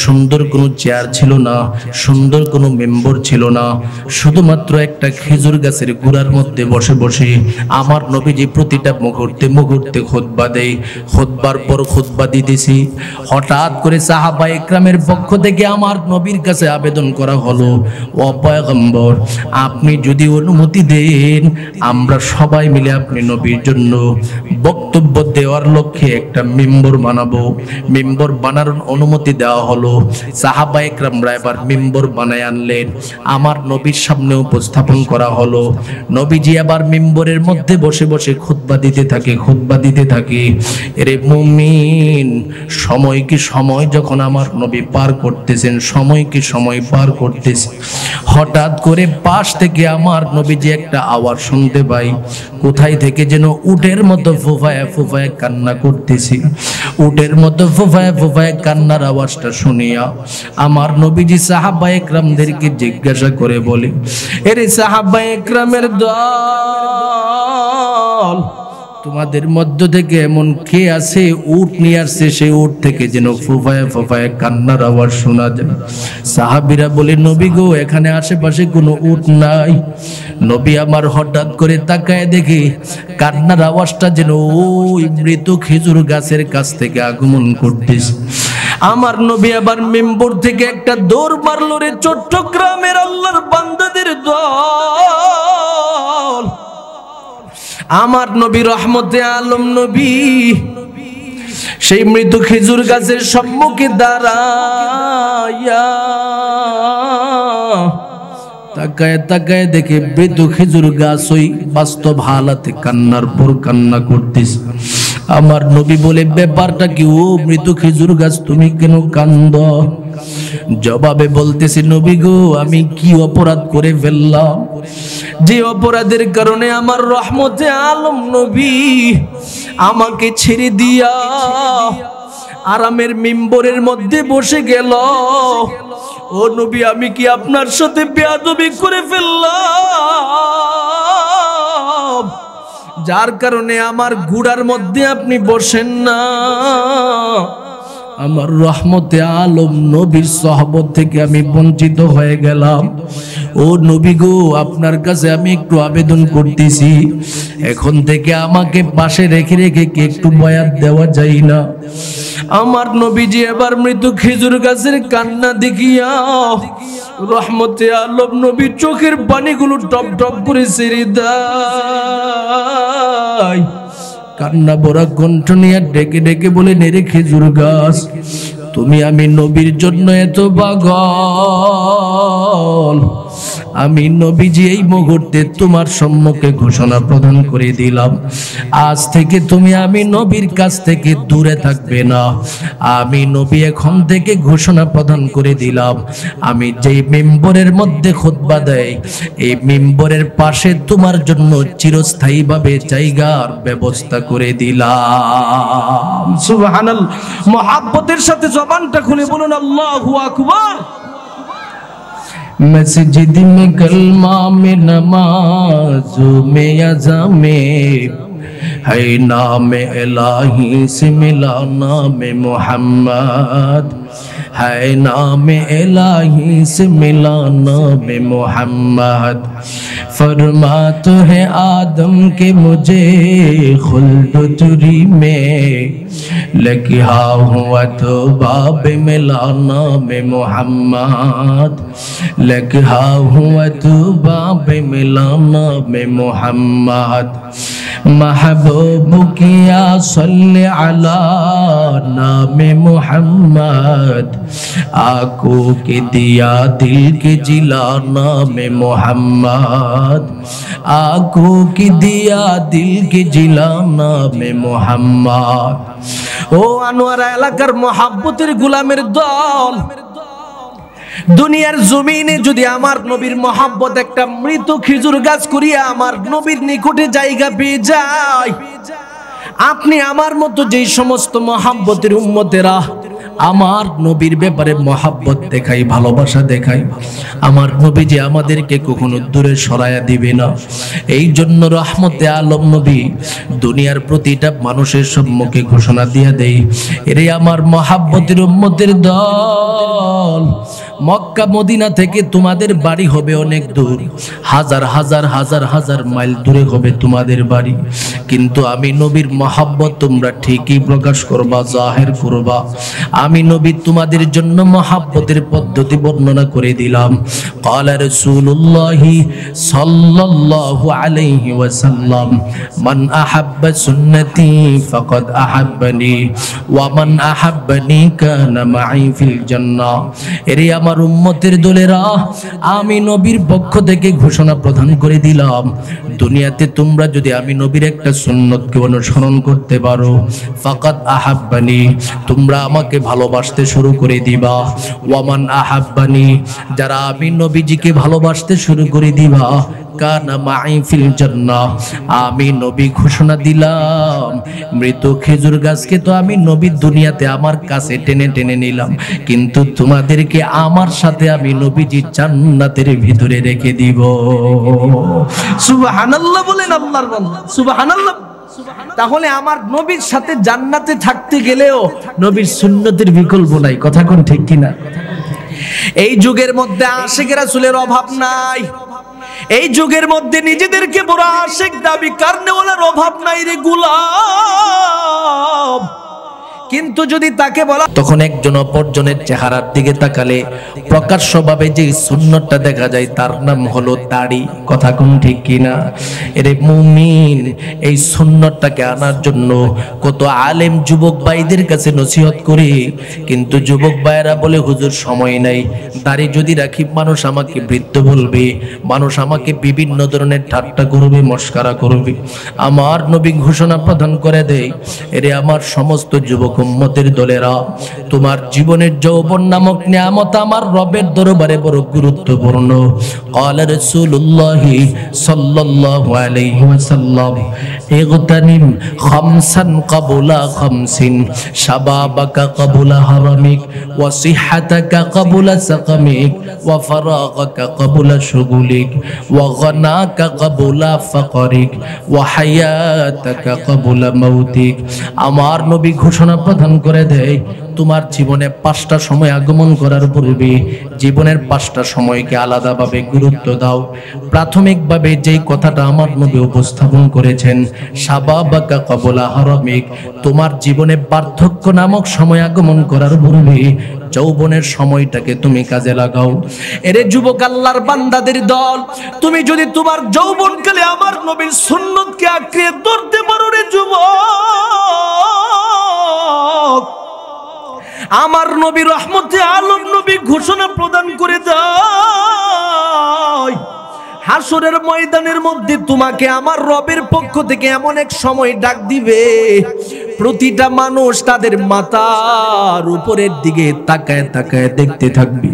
সুন্দর কোনো চেয়ার ছিল না, সুন্দর কোনো মেম্বর ছিল না, শুধুমাত্র একটা খেজুর গাছের গোড়ার মধ্যে বসে বসে আমার নবীজি প্রতিটা মুহূর্তে মুহূর্তে খুতবা দেয়। খুতবার পর খুতবা দিতেছি, হঠাৎ করে সাহাবা ইকরামের পক্ষ থেকে আমার নবীর কাছে আবেদন করা হলো, ও পয়গম্বর, আপনি যদি অনুমতি দেন আমরা সবাই মিলে আপনি নবীর জন্য বক্তব্য দেওয়ার লক্ষ্যে একটা মেম্বর বানাবো। মেম্বর বানানোর অনুমতি দেওয়া হলো। সাহাবা ইকরামরা এবার মেম্বর বানায় আনলেন, আমার নবীর সামনে উপস্থাপন করা হলো। নবীজি আবার মেম্বরের মধ্যে বসে বসে খুতবা দিতে থাকে, খুতবা দিতে থাকে। এরে মুমিন, সময় কি সময় যখন আমার নবী পার করতেছেন, সময় কি সময় পার করতেছে, হঠাৎ করে পাশ থেকে আমার নবীজি একটা আওয়াজ শুনতে পাই, কোথায় থেকে যেন উটের মতো ফুফায় ফুফায় কান্না করতেছি। উটের মতো ফুফায় ফুফায় কান্নার আওয়াজটা শুনিয়া আমার নবীজি সাহাবা ইকরামদেরকে জিজ্ঞাসা করে বলে, এরে সাহাবা ইকরামের দল, তোমাদের মধ্য থেকে এমন কে আছে উট নিয়ে আসছে, সেই উট থেকে যেন ফুফায় ফুফায় কান্নার আওয়াজ শোনা যায়। সাহাবীরা বলে, নবী গো, এখানে আশেপাশে কোনো উট নাই। নবী আমার হঠাৎ করে তাকায় দেখে কান্নার আওয়াজটা যেন ওই মৃত খেজুর গাছের কাছ থেকে আগমন করতেছে। আমার নবী আবার মেম্বর থেকে একটা দৌড় মারলো রে, চট্টগ্রামের আল্লাহর বান্দাদের দল। আমার নবী রহমতে আলম নবী সেই মৃত খেজুর গাছের সম্মুখে দাঁড়াইয়া তাকায় তাকায় দেখে মৃত খেজুর গাছ ওই বাস্তব হালাতে কান্নার পর কান্না করতেছে। আমার নবী বলে, ব্যাপারটা কি ও মৃত খেজুর গাছ, তুমি কেন কান্দ? জবাবে বলতেছে, নবী গো, আমি কি অপরাধ করে ফেললাম যে অপরাধের কারণে আমার রহমতে আলম নবী আমাকে ছেড়ে দিয়া আরামের মিম্বরের মধ্যে বসে গেল? ও নবী, আমি কি আপনার সাথে বেয়াদবি করে ফেললাম যার কারণে আমার ঘোড়ার মধ্যে আপনি বসেন না? আমার রহমতে আলম নবীর সহবত থেকে আমি বঞ্চিত হয়ে গেলাম। ও নবী গো, আপনার কাছে আমি একটু আবেদন করতেছি, এখন থেকে আমাকে পাশে রেখে রেখে কি একটু বয়াত দেওয়া যায় না? আমার নবীজি এবার মৃত খেজুর গাছের কান্না দেখিয়া রহমতে আলম নবীর চোখের পানিগুলো টপ টপ করে ছেড়ে দেয়। কান্না ভরা কণ্ঠ নিয়ে ডেকে ডেকে বলে, নেরে খেজুর গাছ, তুমি আমি নবীর জন্য এত পাগল, আমি নবীজি এই মুহূর্তে তোমার সম্মুখে ঘোষণা প্রদান করে দিলাম, আজ থেকে তুমি আমি নবীর কাছ থেকে দূরে থাকবে না। আমি নবী এখন থেকে ঘোষণা প্রদান করে দিলাম, আমি যেই মিম্বরের মধ্যে খুতবা দেই এই মিম্বরের পাশে তোমার জন্য চিরস্থায়ীভাবে জায়গার ব্যবস্থা করে দিলাম। সুবহানাল্লাহ। মুহাব্বতের সাথে জবানটা খুলে বলুন আল্লাহু আকবার। मस्जिद में कलमा में नमाज में अज़ा में है नाम इलाही से मिला नाम मोहम्मद, है नाम इलाही से मिला नाम मोहम्मद। फरमाते हैं आदम के मुझे खुल्द तुरी में, लिखा हुआ तो बाब मिला नाम मोहम्मद, लिखा हुआ तो बाब मिला नाम मोहम्मद। महबूब किया सल्ले अला नाम मोहम्मद, आंखों के दिया दिल के जिला नाम मोहम्मद, आंखों की दिया दिल के जिला नाम मोहम्मद। ও আনোয়ারা এলাকার মুহাব্বতের গোলামের দল, দুনিয়ার জমিনে যদি আমার নবীর মোহাব্বত একটা মৃত খেজুর গাছ করিয়া আমার নবীর নিকটে জায়গা পেয়ে যায়, আপনি আমার মতো যেই সমস্ত মোহাব্বতের উম্মতেরা আমার নবীর ব্যাপারে মোহাব্বত দেখাই, ভালোবাসা দেখাই, আমার নবী যে আমাদেরকে কখনো দূরে সরাইয়া দিবে না। এই জন্য রহমতে আলম নবী দুনিয়ার প্রতিটা মানুষের সম্মুখে ঘোষণা দিয়া দেই, এরে আমার মোহাব্বতের উম্মতের দল, মক্কা মদিনা থেকে তোমাদের বাড়ি হবে অনেক দূর, হাজার হাজার হাজার হাজার মাইল দূরে হবে তোমাদের বাড়ি, কিন্তু আমি নবীর মোহাব্বত তোমরা ঠিকই প্রকাশ করবা, জাহির করবা। আমি নবী তোমাদের জন্য মোহাব্বতের পদ্ধতি বর্ণনা করে দিলাম। ক্বালা রাসূলুল্লাহি সাল্লাল্লাহু আলাইহি ওয়াসাল্লাম, মান আহাব্বা সুন্নতি ফাকাদ আহাব্বানি ওয়া মান আহাব্বানি কানা মাই ফিল জান্নাহ। এরে আমার উম্মতের দলেরা, আমি নবীর পক্ষ থেকে ঘোষণা প্রদান করে দিলাম, দুনিয়াতে তোমরা যদি আমি নবীর একটা সুন্নতকে অনুসরণ করতে পারো, ফাকাদ আহাব্বানি, তোমরা আমাকে ভালোবাসতে শুরু করে দিবা, ওয়ামান আহাব্বানি, যারা আমি নবীজিকে ভালোবাসতে শুরু করে দিবা, কানা মাই ফিল জান্নাহ, আমি নবী ঘোষণা দিলাম, মৃত খেজুর গাছকে তো আমি নবী দুনিয়াতে আমার কাছে টেনে টেনে নিলাম, কিন্তু তোমাদেরকে আমার সাথে আমি নবীজি জান্নাতের ভিতরে রেখে দিব। সুবহানাল্লাহ বলেন আল্লাহর বান্দা, সুবহানাল্লাহ। তাহলে আমার নবীর সাথে জান্নাতে থাকতে গেলেও নবীর সুন্নতের বিকল্প নাই, কথা কোন ঠিক কিনা? এই যুগের মধ্যে আশিক রাসূলের অভাব নাই, এই যুগের মধ্যে নিজেদেরকে বড় আশিক দাবি করনেওয়ালার অভাব নাই রে গোলাম। কিন্তু যদি তাকে বলা, তখন একজন অপরজনের চেহারার দিকে তাকালে প্রকাশ্যভাবে যে সুন্নতটা দেখা যায় তার নাম হলো দাড়ি, কথা কোন ঠিক কিনা? এরে মুমিন, এই সুন্নতটাকে আনার জন্য কত আলেম যুবক ভাইদের কাছে নসিহত করে, কিন্তু যুবক ভাইরা বলে হুজুর সময় নাই, দাড়ি যদি রাখি মানুষ আমাকে বৃদ্ধ বলবে, মানুষ আমাকে বিভিন্ন ধরনের ঠাট্টা করবে, মস্কারা করবে। আমার নবী ঘোষণা প্রদান করে দেয়, এরে আমার সমস্ত যুবক উম্মতের দলেরা, তোমার জীবনের যৌবন নামক নিয়ামত আমার রবের দরবারে বড় গুরুত্বপূর্ণ। ক্বালা রাসূলুল্লাহি সাল্লাল্লাহু আলাইহি ওয়াসাল্লাম, ইগতানিম খামসান ক্বাবলা খামসিন, শাবাবাকা ক্বাবলা হারামিক, ওয়া সিহহাতাকা ক্বাবলা সাকামিক, ওয়া ফারাগাকা ক্বাবলা শুগুলিক, ওয়া গনাকা ক্বাবলা ফাকরিক, ওয়া হায়াতাকা ক্বাবলা মাউতিক। আমার নবী ঘোষণা প্রদান করে দেয়, তোমার জীবনে 5টা সময় আগমন করার পূর্বে জীবনের 5টা সময়কে আলাদাভাবে গুরুত্ব দাও। প্রাথমিকভাবে যেই কথাটা আমার নবী উপস্থাপন করেছেন, শাবাবাকা ক্বাবলা হারামিক, তোমার জীবনে বার্ধক্য নামক সময় আগমন করার পূর্বে যৌবনের সময়টাকে তুমি কাজে লাগাও। এরে যুবক আল্লাহর বান্দাদের দল, তুমি যদি তোমার যৌবনকালে আমার নবীর সুন্নতকে আঁকড়ে ধরতে পারো রে যুবক, আমার নবী রহমতে আলম নবী ঘোষণা প্রদান করে দেয়, হাসরের ময়দানের মধ্যে তোমাকে আমার রবের পক্ষ থেকে এমন এক সময় ডাক দিবে, প্রতিটা মানুষ তাদের মাথার উপরের দিকে তাকায় তাকায় দেখতে থাকবে।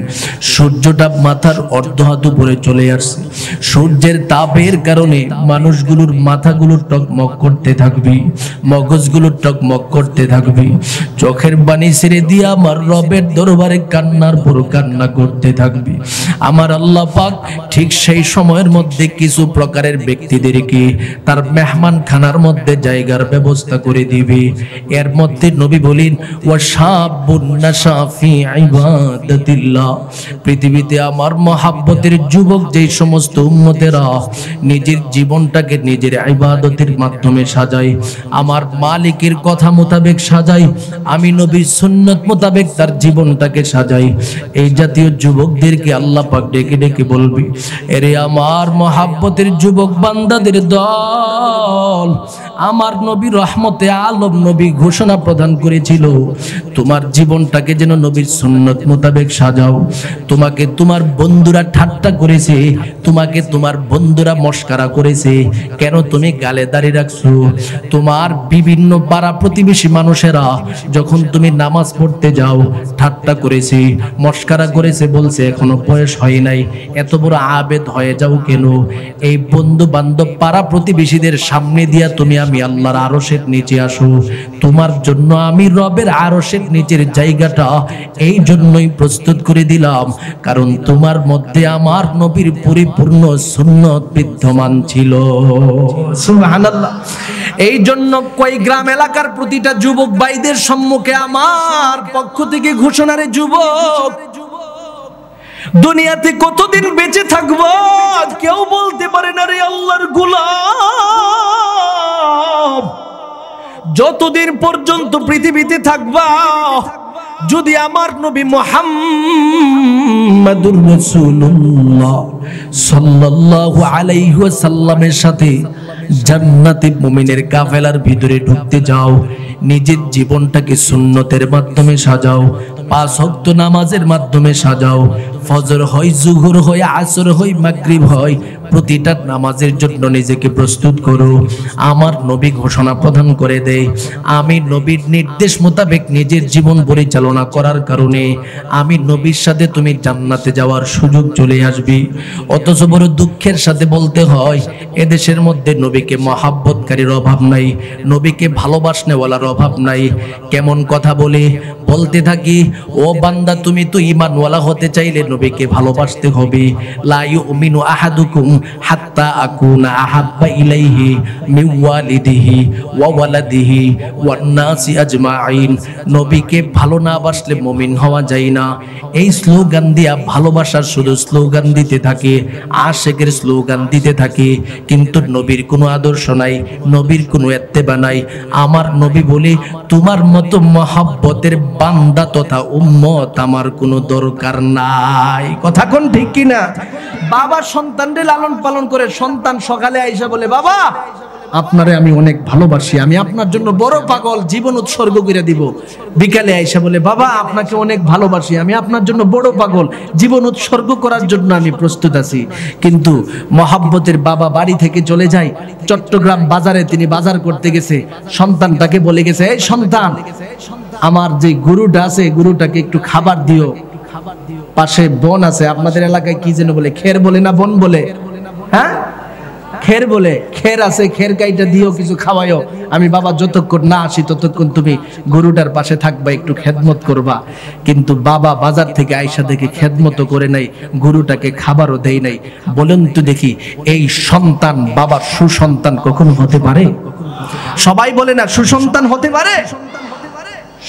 সূর্যটা মাথার অর্ধ হাত উপরে চলে আসছে। সূর্যের তাপের কারণে মানুষগুলোর মাথাগুলো টকমক করতে থাকবে, মগজগুলো টকমক করতে থাকবে। চোখের পানি ছেড়ে দিয়ে আমার রবের দরবারে কান্নার পর কান্না করতে থাকবে। আমার আল্লাহ পাক ঠিক সেই সময়ের মধ্যে কিছু প্রকারের ব্যক্তিদেরকে তার মেহমান খানার মধ্যে জায়গার ব্যবস্থা করে দিবে। এর মধ্যে নবী বলেন, ওয়াশাবুন নাশা ফি ইবাদাতিল্লাহ, পৃথিবীতে আমার মহাব্বতের যুবক যেই সমস্ত উম্মতেরা নিজের জীবনটাকে নিজের ইবাদতের মাধ্যমে সাজায়, আমার মালিকের কথা মোতাবেক সাজায়, আমি নবীর সুন্নাত মোতাবেক তার জীবনটাকে সাজাই, এই জাতীয় যুবকদেরকে আল্লাহ পাক ডেকে ডেকে বলবে, এরে আমার মহাব্বতের যুবক বান্দাদের দল, আমার নবী রহমতে আলম নবী ঘোষণা প্রদান করেছিল, তোমার জীবনটাকে যেন নবীর সুন্নাত মোতাবেক সাজাও। তোমাকে তোমার বন্ধুরা ঠাট্টা করেছে, তোমাকে তোমার বন্ধুরা মস্কারা করেছে, কেন তুমি গালে দাড়ি রাখছো? তোমার বিভিন্ন পাড়া প্রতিবেশী মানুষেরা যখন তুমি নামাজ পড়তে যাও ঠাট্টা করেছে, মস্কারা করেছে, বলছে এখনো বয়স হয় নাই, এত বড় আবেদ হয়ে যাও কেন? এই বন্ধু বান্ধব পাড়া প্রতিবেশীদের সামনে দিয়া তুমি আমি আল্লাহর আরশের নিচে আসো, তোমার জন্য আমি রবের আরশের নিচের জায়গাটা এই জন্যই প্রস্তুত করে দিলাম, কারণ তোমার মধ্যে আমার নবীর পরিপূর্ণ সুন্নত বিদ্যমান ছিল। সুবহানাল্লাহ। এই জন্য কই গ্রাম এলাকার প্রতিটা যুবক ভাইদের সম্মুখে আমার পক্ষ থেকে ঘোষণারে, যুবক দুনিয়াতে কতদিন বেঁচে থাকবো কেউ বলতে পারে না রে আল্লাহর গোলাম। যতদিন পর্যন্ত পৃথিবীতে থাকবা, যদি আমার নবী মুহাম্মাদুর রাসূলুল্লাহ সাল্লাল্লাহু আলাইহি ওয়াসাল্লামের সাথে জান্নাতে মুমিনের কাফেলার ভিতরে ঢুকতে যাও, নিজের জীবনটাকে সুন্নতের মাধ্যমে সাজাও, 5 ওয়াক্ত নামাজের মাধ্যমে সাজাও, ফজর হয়, জোহর হয়, আসর হয়, মাগরিব হয়, প্রতিটা নামাজের জন্য নিজেকে প্রস্তুত করো। আমার নবী ঘোষণা প্রদান করে দেয়, আমি নবীর নির্দেশ মোতাবেক নিজের জীবন পরিচালনা করার কারণে আমি নবীর সাথে তুমি জান্নাতে যাওয়ার সুযোগ চলে আসবে। অথচ বড় দুঃখের সাথে বলতে হয়, এদেশের মধ্যে নবীকে মহাব্বতকারীর অভাব নাই, নবীকে ভালোবাসনেওয়ালার অভাব নাই। কেমন কথা বলতে থাকি, ও বান্দা তুমি তো ঈমানওয়ালা হতে চাইলে নবীকে ভালোবাসতে হবে। লা ইউমিনু আহাদুকুম হাত্তা আকুনা আহাব্বা ইলাইহি মিন ওয়ালিদিহি ওয়া ওয়ালাদিহি ওয়ান নাসি আজমাইন। নবীকে ভালো না বাসলে মুমিন হওয়া যায় না। এই স্লোগান দিয়া ভালোবাসার শুধু স্লোগান দিতে থাকে, আশিকের স্লোগান দিতে থাকে, কিন্তু নবীর কোনো আদর্শ নাই, নবীর কোনো ইত্তেবা নাই। আমার নবী বলে, তোমার মতো মহাব্বতের বান্দা তথা উম্মত আমার কোনো দরকার নাই। কথা কোন ঠিক কিনা? বাবা সন্তানদের লালন পালন করে, সন্তান সকালে আইসা বলে, বাবা আপনারে আমি অনেক ভালোবাসি, আমি আপনার জন্য বড় পাগল, জীবন উৎসর্গ করে দিব। বিকালে আইসা বলে, বাবা আপনাকে অনেক ভালোবাসি, আমি আপনার জন্য বড় পাগল, জীবন উৎসর্গ করার জন্য আমি প্রস্তুত আছি। কিন্তু মহাব্বতের বাবা বাড়ি থেকে চলে যায়, চট্টগ্রাম বাজারে তিনি বাজার করতে গেছে, সন্তানটাকে বলে গেছে, এই সন্তান, আমার যে গরুটা আছে গরুটাকে একটু খাবার দিও। পাশে বন আছে, আপনাদের এলাকায় কি যেন বলে, খের বলে না বন বলে? হ্যাঁ, খের বলে। খের আছে, খের কাইটা দিও, কিছু খাওয়াইও। আমি বাবা যতক্ষণ না আসি ততক্ষণ তুমি গরুটার পাশে থাকবা, একটু খেদমত করবা। কিন্তু বাবা বাজার থেকে আয়সা দেখে খেদমত করে নাই, গরুটাকে খাবারও দেয় নাই। বলেন তো দেখি, এই সন্তান বাবার সুসন্তান কখনো হতে পারে? সবাই বলে না সুসন্তান হতে পারে?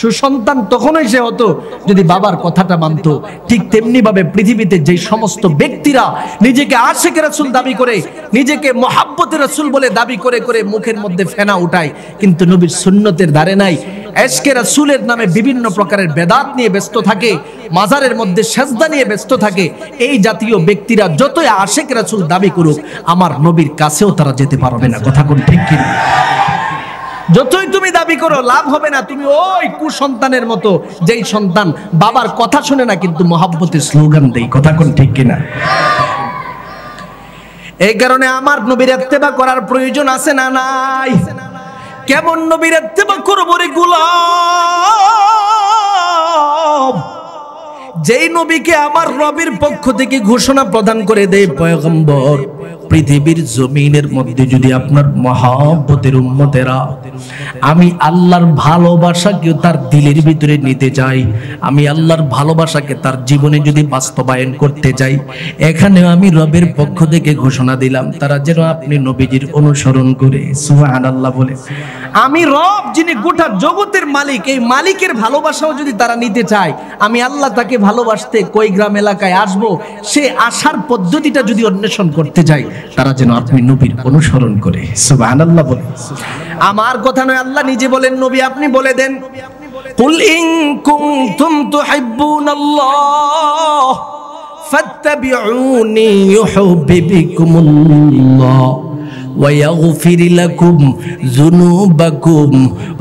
সুসন্তান তখনই সে হতো যদি বাবার কথাটা মানত। ঠিক তেমনি ভাবে পৃথিবীতে যে সমস্ত ব্যক্তিরা নিজেকে আশিকে রাসূল দাবি করে, নিজেকে মহাব্বতের রাসূল বলে দাবি করে করে মুখের মধ্যে ফেনা উঠায়, কিন্তু নবীর সুন্নতের ধারে নাই, এশকে রাসূলের নামে বিভিন্ন প্রকারের বেদাত নিয়ে ব্যস্ত থাকে, মাজারের মধ্যে সেজদা নিয়ে ব্যস্ত থাকে, এই জাতীয় ব্যক্তিরা যতই আশিক রাসূল দাবি করুক, আমার নবীর কাছেও তারা যেতে পারবে না। কথা কোন ঠিক কিনা? যতই তুমি দাবি করো লাভ হবে না। তুমি ওই কুসন্তানের মতো, যেই সন্তান বাবার কথা শুনে না কিন্তু মহাব্বতের স্লোগান দেয়। কথা কোন ঠিক কিনা? এই কারণে আমার নবীর ইত্তেবা করার প্রয়োজন আছে না নাই? কেমন নবীর ইত্তেবা করব রে গোলাম? যেই নবীকে আমার রবের পক্ষ থেকে ঘোষণা প্রদান করে দেয় পয়গম্বর, পৃথিবীর জমিনের মধ্যে যদি আপনার মহব্বতের উম্মতেরা আমি আল্লাহর ভালোবাসাকে তার দিলের ভিতরে নিতে চাই, আমি আল্লাহর ভালোবাসাকে তার জীবনে যদি বাস্তবায়ন করতে চাই, এখানেও আমি রবের পক্ষ থেকে ঘোষণা দিলাম তারা যেন আপনি নবীজির অনুসরণ করে সুবহানাল্লাহ বলে। আমি রব যিনি গোটা জগতের মালিক, এই মালিকের ভালোবাসাও যদি তারা নিতে চায়, আমি আল্লাহ তাকে ভালোবাসতে কই গ্রাম এলাকায় আসবো, সে আসার পদ্ধতিটা যদি অন্বেষণ করতে চাই, তারা যেন আপনি নবীর অনুসরণ করে সুবহানাল্লাহ বলে। আমার কথা নয়, আল্লাহ নিজে বলেন, নবী আপনি বলে দেন, কুল ইন কুনতুম তুহিব্বুনাল্লাহ ফাত্তাবিউনি ইউহিব্বুকুমুল্লাহ ওয়া ইয়াগফির লাকুম যুনুবাকুম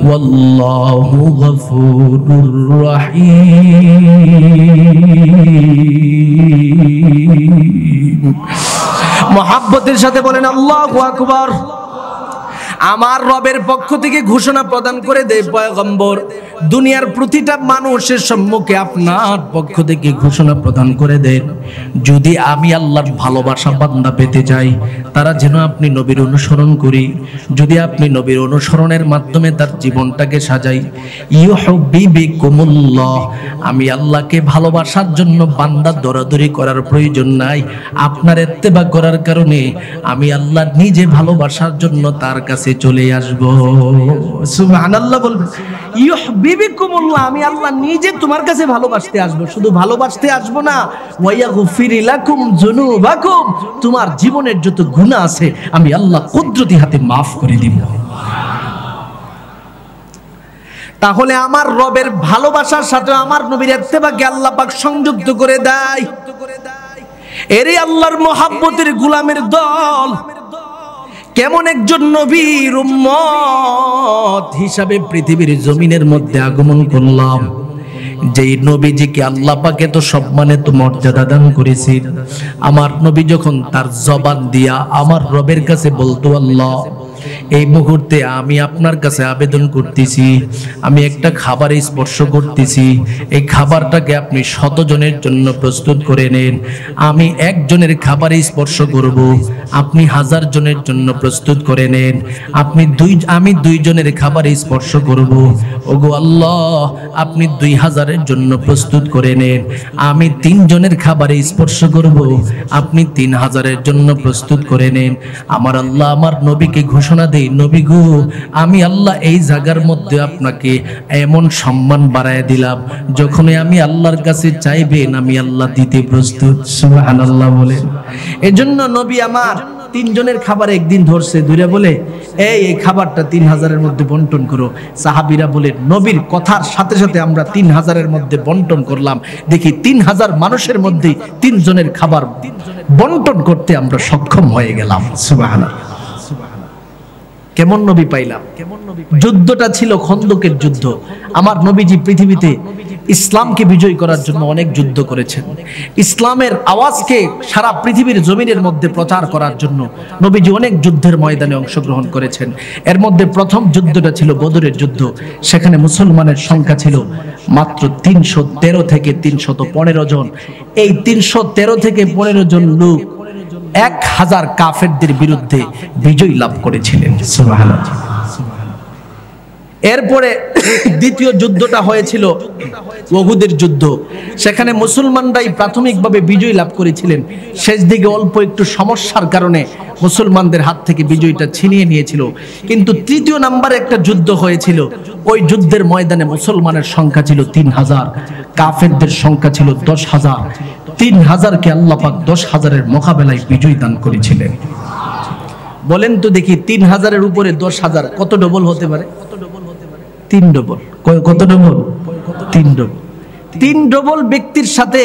ওয়াল্লাহু গফুরুর রহিম। মুহাব্বতের সাথে বলেন আল্লাহু আকবার। আমার রবের পক্ষ থেকে ঘোষণা প্রদান করে দেয় পয়গম্বর, দুনিয়ার প্রতিটা মানুষের সম্মুখে আপনার পক্ষ থেকে ঘোষণা প্রদান করে দেন, যদি আমি আল্লাহর ভালোবাসা বান্দা পেতে চাই, তারা যেন আপনি নবীর অনুসরণ করি। যদি আপনি নবীর অনুসরণের মাধ্যমে তার জীবনটাকে সাজাই, ইউহিব্বুকুমুল্লাহ, আমি আল্লাহকে ভালোবাসার জন্য বান্দা দরাদরি করার প্রয়োজন নাই। আপনার ইত্তেবা করার কারণে আমি আল্লাহ নিজে ভালোবাসার জন্য তার কাছে চলে আসবো। সুবহানাল্লাহ বলবেন। ইউহিব্বুকুমুল্লাহ, আমি আল্লাহ নিজে তোমার কাছে ভালোবাসতে আসবো। শুধু ভালোবাসতে আসবো না, ওয়া ইয়াগফির লাকুম যুনুবাকুম, তোমার জীবনের যত গুনাহ আছে আমি আল্লাহ কুদরতি হাতে মাফ করে দিব। তাহলে আমার রবের ভালোবাসার সাথে আমার নবীর ইত্তেবাকে আল্লাহ পাক সংযুক্ত করে দেয়। এরই আল্লাহর মুহাব্বতের গোলামের দল কেমন একজন নবীর উম্মত হিসাবে পৃথিবীর জমিনের মধ্যে আগমন করলাম, যেই নবীজিকে আল্লাহ পাক এত সম্মানে তো মর্যাদা দান করেছে। আমার নবী যখন তার জবান দিয়া আমার রবের কাছে বলতো, আল্লাহ এই মুহূর্তে আমি আপনার কাছে আবেদন করতেছি, আমি একটা খাবারে স্পর্শ করতেছি, এই খাবারটাকে আপনি 100 জনের জন্য প্রস্তুত করে নেন। আমি একজনের খাবারে স্পর্শ করব, আপনি 1000 জনের জন্য প্রস্তুত করে নেন। আমি 2 জনের খাবারে স্পর্শ করব, ওগো আল্লাহ আপনি 2000-এর জন্য প্রস্তুত করে নেন। আমি 3 জনের খাবারে স্পর্শ করব, আপনি 3000-এর জন্য প্রস্তুত করে নেন। আমার আল্লাহ আমার নবীকে ঘোষণা দেই, নবী গো আমি আল্লাহ এই জায়গার মধ্যে আপনাকে এমন সম্মান বাড়ায় দিলাম, যখনই আমি আল্লাহর কাছে চাইবেন আমি আল্লাহ দিতে প্রস্তুত। সুবহানাল্লাহ বলেন। এজন্য নবী আমার 3 জনের খাবার একদিন ধরছে, ধরে বলে এই খাবারটা 3000-এর মধ্যে বন্টন করো। সাহাবীরা বলে নবীর কথার সাথে সাথে আমরা 3000-এর মধ্যে বন্টন করলাম। দেখি 3000 মানুষের মধ্যে 3 জনের খাবার বন্টন করতে আমরা সক্ষম হয়ে গেলাম। সুবহানাল্লাহ। কেমন নবী পাইলাম। যুদ্ধটা ছিল খন্দকের যুদ্ধ। আমার নবীজি পৃথিবীতে ইসলামকে বিজয় করার জন্য অনেক যুদ্ধ করেছেন। ইসলামের আওয়াজকে সারা পৃথিবীর জমিনের মধ্যে প্রচার করার জন্য নবীজি অনেক যুদ্ধের ময়দানে অংশগ্রহণ করেছেন। এর মধ্যে প্রথম যুদ্ধটা ছিল বদরের যুদ্ধ। সেখানে মুসলমানের সংখ্যা ছিল মাত্র 313 থেকে 315 জন। এই 313 থেকে 15 জন লোক 1000 কাফেরদের বিরুদ্ধে বিজয় লাভ করেছিলেন। সুবহানাল্লাহ। এরপরে দ্বিতীয় যুদ্ধটা হয়েছিল উহুদের যুদ্ধ। সেখানে মুসলমানরাই প্রাথমিকভাবে বিজয় লাভ করেছিলেন। শেষ দিকে অল্প একটু সমস্যার কারণে মুসলমানদের হাত থেকে বিজয়টা ছিনিয়ে নিয়েছিল। কিন্তু তৃতীয় নম্বরে একটা যুদ্ধ হয়েছিল। ওই যুদ্ধের ময়দানে মুসলমানের সংখ্যা ছিল 3000, কাফেরদের সংখ্যা ছিল 10000। 3000কে আল্লাহ পাক 10000-এর মোকাবেলায় বিজয় দান করেছিলেন। বলেন তো দেখি 3000-এর উপরে 10000 কত ডবল হতে পারে? 3 ডবল। কত ডবল? 3 ডবল। 3 ডবল ব্যক্তির সাথে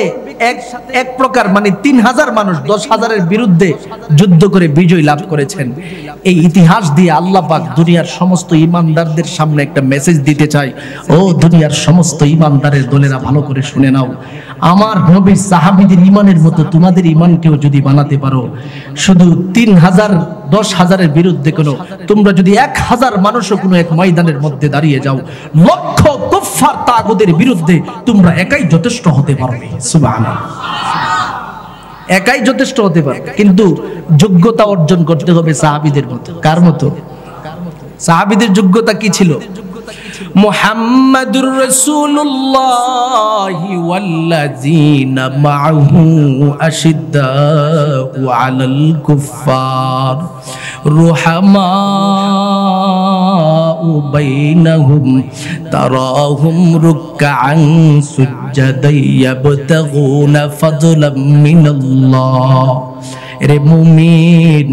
এক প্রকার মানে 3000 মানুষ 10000-এর বিরুদ্ধে যুদ্ধ করে বিজয় লাভ করেছেন। এই ইতিহাস দিয়ে আল্লাহ পাক দুনিয়ার সমস্ত ঈমানদারদের সামনে একটা মেসেজ দিতে চায়। ও দুনিয়ার সমস্ত ঈমানদারের দলেরা ভালো করে শুনে নাও, আমার নবীর সাহাবীদের ঈমানের মতো তোমাদের ঈমানকেও যদি বানাতে পারো, শুধু 3000 10,000-এর বিরুদ্ধে কোনো, তোমরা যদি 1000 মানুষও কোনো এক ময়দানের মধ্যে দাঁড়িয়ে যাও, লক্ষ কুফফার তাগুদের বিরুদ্ধে তোমরা একাই যথেষ্ট হতে পারবে। সুবহানাল্লাহ, একাই যথেষ্ট হতে পারবে, কিন্তু যোগ্যতা অর্জন করতে হবে সাহাবীদের মতো। কার মতো? সাহাবীদের যোগ্যতা কি ছিল? মুহাম্মাদুর রাসূলুল্লাহি ওয়াল্লাযীনা মাআহু আশিদ্দাউ আলাল কুফফার রুহামাউ বাইনাহুম তারাহুম রুকআন সুজ্জাদান ইয়াবতাগুনা ফাদলাম মিনাল্লাহ। রে মুমিন,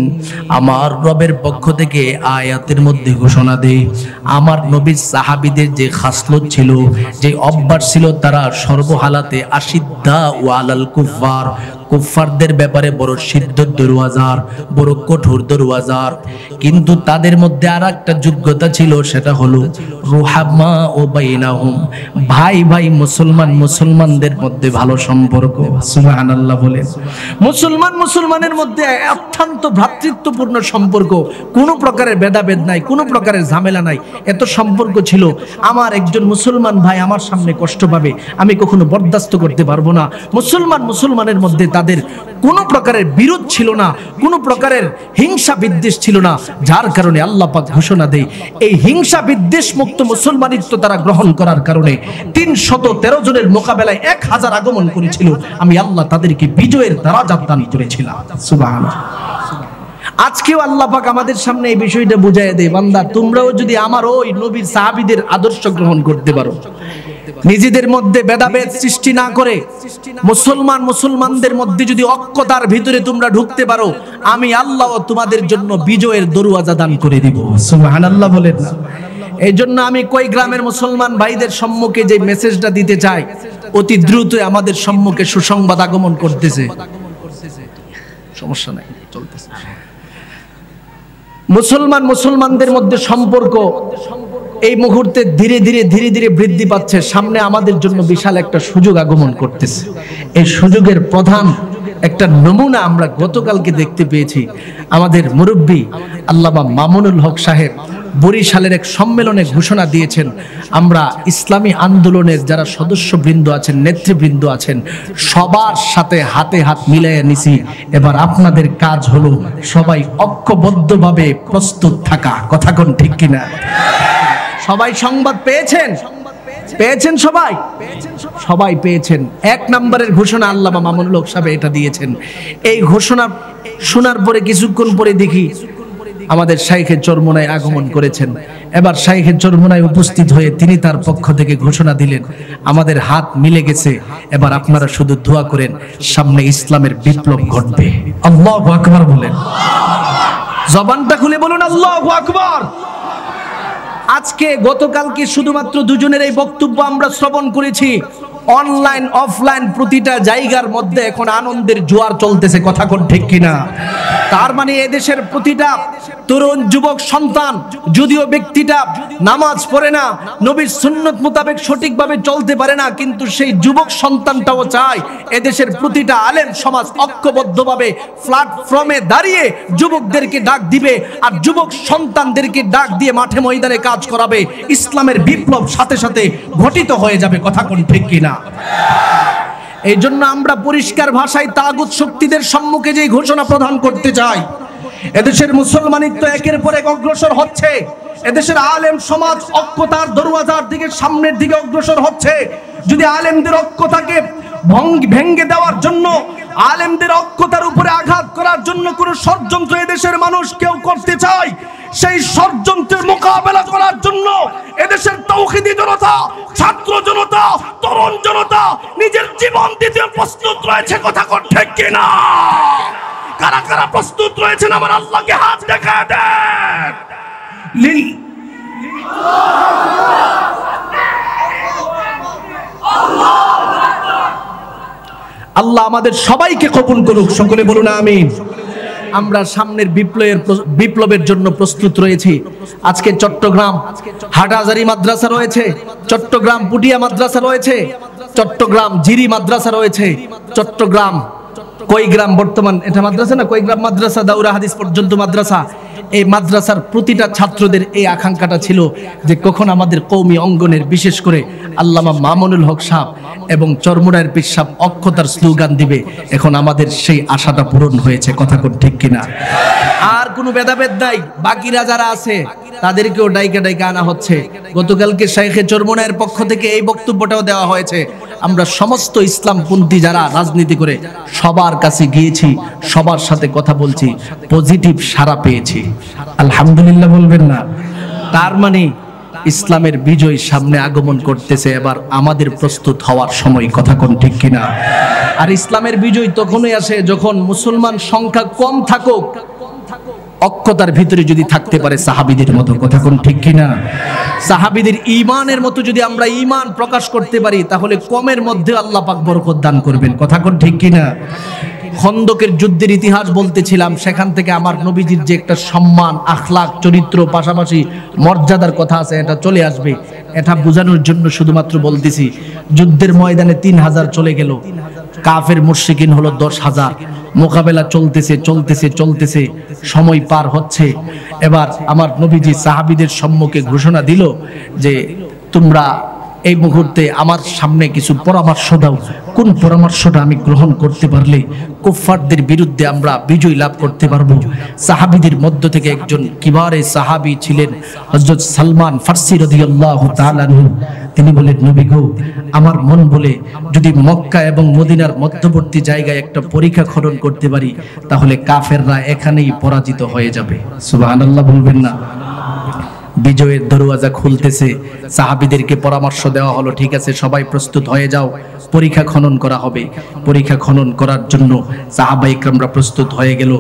আমার রবের পক্ষ থেকে আয়াতের মধ্যে ঘোষণা দে, আমার নবীর সাহাবীদের যে খাসলত ছিল, যে অভ্যাস ছিল, তারা সর্বহালাতে আশিদ্দা ওয়া আলাল কুফার, কুফফারদের ব্যাপারে বড় সিদ্ধ দরওয়াজার, বড় কঠোর দরওয়াজার। কিন্তু তাদের মধ্যে আর একটা যোগ্যতা ছিল, সেটা হলো রুহামা ও বাইনাহুম, ভাই ভাই মুসলমান মুসলমানদের মধ্যে ভালো সম্পর্ক। সুবহানাল্লাহ বলেন। মুসলমান মুসলমানের মধ্যে অত্যন্ত ভ্রাতৃত্বপূর্ণ সম্পর্ক, কোনো প্রকারের ভেদাভেদ নাই, কোনো প্রকারের ঝামেলা নাই, এত সম্পর্ক ছিল। আমার একজন মুসলমান ভাই আমার সামনে কষ্ট পাবে, আমি কখনো বরদাস্ত করতে পারবো না। মুসলমান মুসলমানের মধ্যে তাদের কোনো প্রকারের বিরোধ ছিল না, কোনো প্রকারের হিংসা বিদ্বেষ ছিল না, যার কারণে আল্লাহ পাক ঘোষণা দেয় এই হিংসা বিদ্বেষ মুক্ত মুসলমানিত্ব তারা গ্রহণ করার কারণে 313 জনের মোকাবেলায় 1000 আগমন করেছিল, আমি আল্লাহ তাদেরকে বিজয়ের দারাজাত দান করেছিলাম। সুবহানাল্লাহ। আজকেও আল্লাহ পাক আমাদের সামনে এই বিষয়টা বুঝাইয়া দেয়, বান্দা তোমরাও যদি আমার ওই নবীর সাহাবীদের আদর্শ গ্রহণ করতে পারো, নিজেদের মধ্যে ভেদাভেদ সৃষ্টি না করে মুসলমান মুসলমানদের মধ্যে যদি ঐক্যতার ভিতরে তোমরা ঢুকতে পারো, আমি আল্লাহ তোমাদের জন্য বিজয়ের দরওয়াজা দান করে দিব। সুবহানাল্লাহ বলেন না? এই জন্য আমি কই গ্রামের মুসলমান ভাইদের সম্মুখে যে মেসেজটা দিতে চাই, অতি দ্রুত আমাদের সম্মুখে সুসংবাদ আগমন করতেছে, সমস্যা নাই, চলতেছে। মুসলমান মুসলমানদের মধ্যে সম্পর্ক এই মুহূর্তে ধীরে ধীরে ধীরে ধীরে বৃদ্ধি পাচ্ছে। সামনে আমাদের জন্য বিশাল একটা সুযোগ আগমন করতেছে। এই সুযোগের প্রধান একটা নমুনা আমরা গতকালকে দেখতে পেয়েছি। আমাদের মুরব্বী আল্লামা মামুনুল হক সাহেব বরিশালের এক সম্মেলনে ঘোষণা দিয়েছেন, আমরা ইসলামী আন্দোলনের যারা সদস্যবৃন্দ আছেন, নেতৃবৃন্দ আছেন, সবার সাথে হাতে হাত মিলাইয়া নিছি। এবার আপনাদের কাজ হলো সবাই ঐক্যবদ্ধভাবে প্রস্তুত থাকা। কথা কোন ঠিক কিনা? সবাই সংবাদ পেয়েছেন? পেয়েছেন সবাই? সবাই পেয়েছেন। 1 নম্বরের ঘোষণা আল্লামা মামুনুল হক সাহেব এটা দিয়েছেন। এই ঘোষণা শোনার পরে কিছুক্ষণ পরে দেখি আমাদের শাইখে চরমোনাই আগমন করেছেন। এবার শাইখে চরমোনাই উপস্থিত হয়ে তিনি তার পক্ষ থেকে ঘোষণা দিলেন, আমাদের হাত মিলে গেছে, এবার আপনারা শুধু দোয়া করেন সামনে ইসলামের বিপ্লব ঘটবে। আল্লাহু আকবার বলেন, জবানটা খুলে বলুন আল্লাহু আকবার। আজকে গতকালকে শুধুমাত্র দুজনের এই বক্তব্য আমরা শ্রবণ করেছি, অনলাইন অফলাইন প্রতিটা জায়গার মধ্যে এখন আনন্দের জোয়ার চলতেছে। কথা কোন ঠিক কিনা? তার মানে এদেশের প্রতিটা তরুণ যুবক সন্তান, যদিও ব্যক্তিটা নামাজ পড়ে না, নবীর সুন্নত মোতাবেক সঠিকভাবে চলতে পারে না, কিন্তু সেই যুবক সন্তানটাও চায় এদেশের প্রতিটা আলেম সমাজ ঐক্যবদ্ধভাবে প্ল্যাটফর্মে দাঁড়িয়ে যুবকদেরকে ডাক দিবে আর যুবক সন্তানদেরকে ডাক দিয়ে মাঠে ময়দানে কাজ করাবে। ইসলামের বিপ্লব সাথে সাথে ঘটিত হয়ে যাবে। কথা কোন ঠিক কিনা? এই জন্য আমরা পরিষ্কার ভাষায় তাগুত শক্তিদের সম্মুখে যে ঘোষণা প্রদান করতে চাই, এদেশের মুসলমানিত্ব একের পর এক অগ্রসর হচ্ছে, এদেশের আলেম সমাজ ঐক্যতার দরওয়াজার দিকে সামনের দিকে অগ্রসর হচ্ছে। যদি আলেমদের ঐক্যতাকে ভেঙে দেওয়ার জন্য, আলেমদের ঐক্যতার উপরে আঘাত করার জন্য কোনো ষড়যন্ত্র এদেশের মানুষ কেউ করতে চায়, সেই ষড়যন্ত্রের মোকাবেলা করার জন্য এদেশের তাওহীদি জনতা, ছাত্র জনতা, তরুণ জনতা নিজের জীবন দিতে প্রস্তুত রয়েছে। কথা কোন ঠিক কিনা? কারা কারা প্রস্তুত রয়েছেন আমার আল্লাহকে হাত দেখায় দেন। আল্লাহ আমাদের সবাইকে কবুল করুক। সকলে বলুন আমিন। আমরা সামনের বিপ্লবের জন্য প্রস্তুত রয়েছি। আজকে চট্টগ্রাম হাটহাজারী মাদ্রাসা রয়েছে, চট্টগ্রাম পুটিয়া মাদ্রাসা রয়েছে, চট্টগ্রাম জিরি মাদ্রাসা রয়েছে, চট্টগ্রাম কই গ্রাম বর্তমান এটা মাদ্রাসা না, কই গ্রাম মাদ্রাসা, দাউরা হাদিস পর্যন্ত মাদ্রাসা। এই মাদ্রাসার প্রতিটা ছাত্রদের এই আকাঙ্ক্ষাটা ছিল যে কখন আমাদের কওমি অঙ্গনের বিশেষ করে আল্লামা মামুনুল হক সাহেব এবং চরমুড়ার পীর সাহেব অক্ষতার স্লোগান দিবে। এখন আমাদের সেই আশাটা পূরণ হয়েছে, কথা কোন ঠিক কিনা? আর কোনো ভেদাভেদ নাই, বাকিরা যারা আছে তাদেরকেও ডাইকা ডাইকা আনা হচ্ছে। গতকালকে শাইখে চরমুনায়ের পক্ষ থেকে এই বক্তব্যটাও দেওয়া হয়েছে, আমরা সমস্ত ইসলামপন্থী যারা রাজনীতি করে সবার কাছে গিয়েছি, সবার সাথে কথা বলছি, পজিটিভ সাড়া পেয়েছি। আলহামদুলিল্লাহ বলবেন না? তার মানে ইসলামের বিজয় সামনে আগমন করতেছে, এবার আমাদের প্রস্তুত হওয়ার সময়, কথা কোন ঠিক কিনা? আর ইসলামের বিজয় তখনই আসে যখন মুসলমান সংখ্যা কম থাকুক, অক্ষতার ভিতরে যদি থাকতে পারে সাহাবীদের মতো, কথা কোন ঠিক কিনা? সাহাবীদের ঈমানের মতো যদি আমরা ঈমান প্রকাশ করতে পারি তাহলে কমের মধ্যে আল্লাহ পাক বরকত দান করবেন, কথা কোন ঠিক কিনা? খন্দকের যুদ্ধের ইতিহাস বলতেছিলাম, সেখান থেকে আমার নবীজির যে একটা সম্মান, আখলাক, চরিত্র, পাশাপাশি মর্যাদার কথা আছে এটা চলে আসবে। এটা বোঝানোর জন্য শুধুমাত্র বলতেছি, যুদ্ধের ময়দানে 3000 চলে গেল, কাফের মুশরিকিন হলো 10,000, মোকাবেলা চলতেছে চলতেছে চলতেছে, সময় পার হচ্ছে। এবার আমার নবীজি সাহাবীদের সম্মুখে ঘোষণা দিল যে তোমরা এই মুহূর্তে আমার সামনে কিছু পরামর্শ দাও, কোন পরামর্শটা আমি গ্রহণ করতে পারলে কুফফারদের বিরুদ্ধে আমরা বিজয় লাভ করতে পারবো। সাহাবীদের মধ্য থেকে একজন কিবারে সাহাবী ছিলেন হযরত সালমান ফারসি রাদিয়াল্লাহু তাআলা আনহু। তিনি বলেন, নবী গো, আমার মন বলে যদি মক্কা এবং মদিনার মধ্যবর্তী জায়গায় একটা পরীক্ষা খনন করতে পারি তাহলে কাফেররা এখানেই পরাজিত হয়ে যাবে। সুবহানাল্লাহ বলবেন না? বিজয়ের দরওয়াজা খুলতেছে, সাহাবীদেরকে পরামর্শ দেওয়া হলো, ঠিক আছে সবাই প্রস্তুত হয়ে যাও, পরীক্ষা খনন করা হবে। পরীক্ষা খনন করার জন্য সাহাবায়ে ইকরামরা প্রস্তুত হয়ে গেল,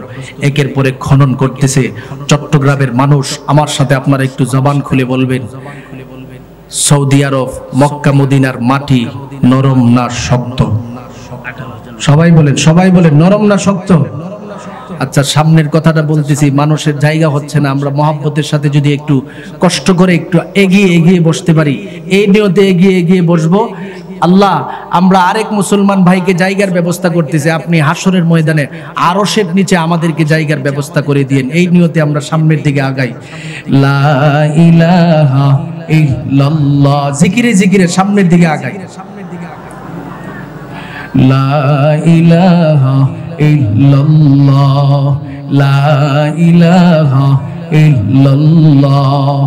একের পর এক খনন করতেছে। চট্টগ্রামের মানুষ আমার সাথে আপনারা একটু জবান খুলে বলবেন, সৌদি আরব মক্কা মদিনার মাটি নরম না শক্ত? সবাই বলেন, সবাই বলেন, নরম না শক্ত? আচ্ছা, সামনের কথাটা বলতেছি, মানুষের জায়গা হচ্ছে না, আমরা মহব্বতের সাথে যদি একটু কষ্ট করে একটু এগিয়ে এগিয়ে বসতে পারি, এই নিয়তে এগিয়ে এগিয়ে বসবো। আল্লাহ, আমরা আরেক মুসলমান ভাইকে জায়গার ব্যবস্থা করতেছি, আপনি হাসরের ময়দানে আরশের নিচে আমাদেরকে জায়গার ব্যবস্থা করে দিয়েন, এই নিয়তে আমরা সামনের দিকে আগাই। লা ইলাহা ইল্লাল্লাহ, জিকিরে জিকিরে সামনের দিকে আগাই। লা ইলাহা ইল্লাল্লাহ, লা ইলাহা ইল্লাল্লাহ,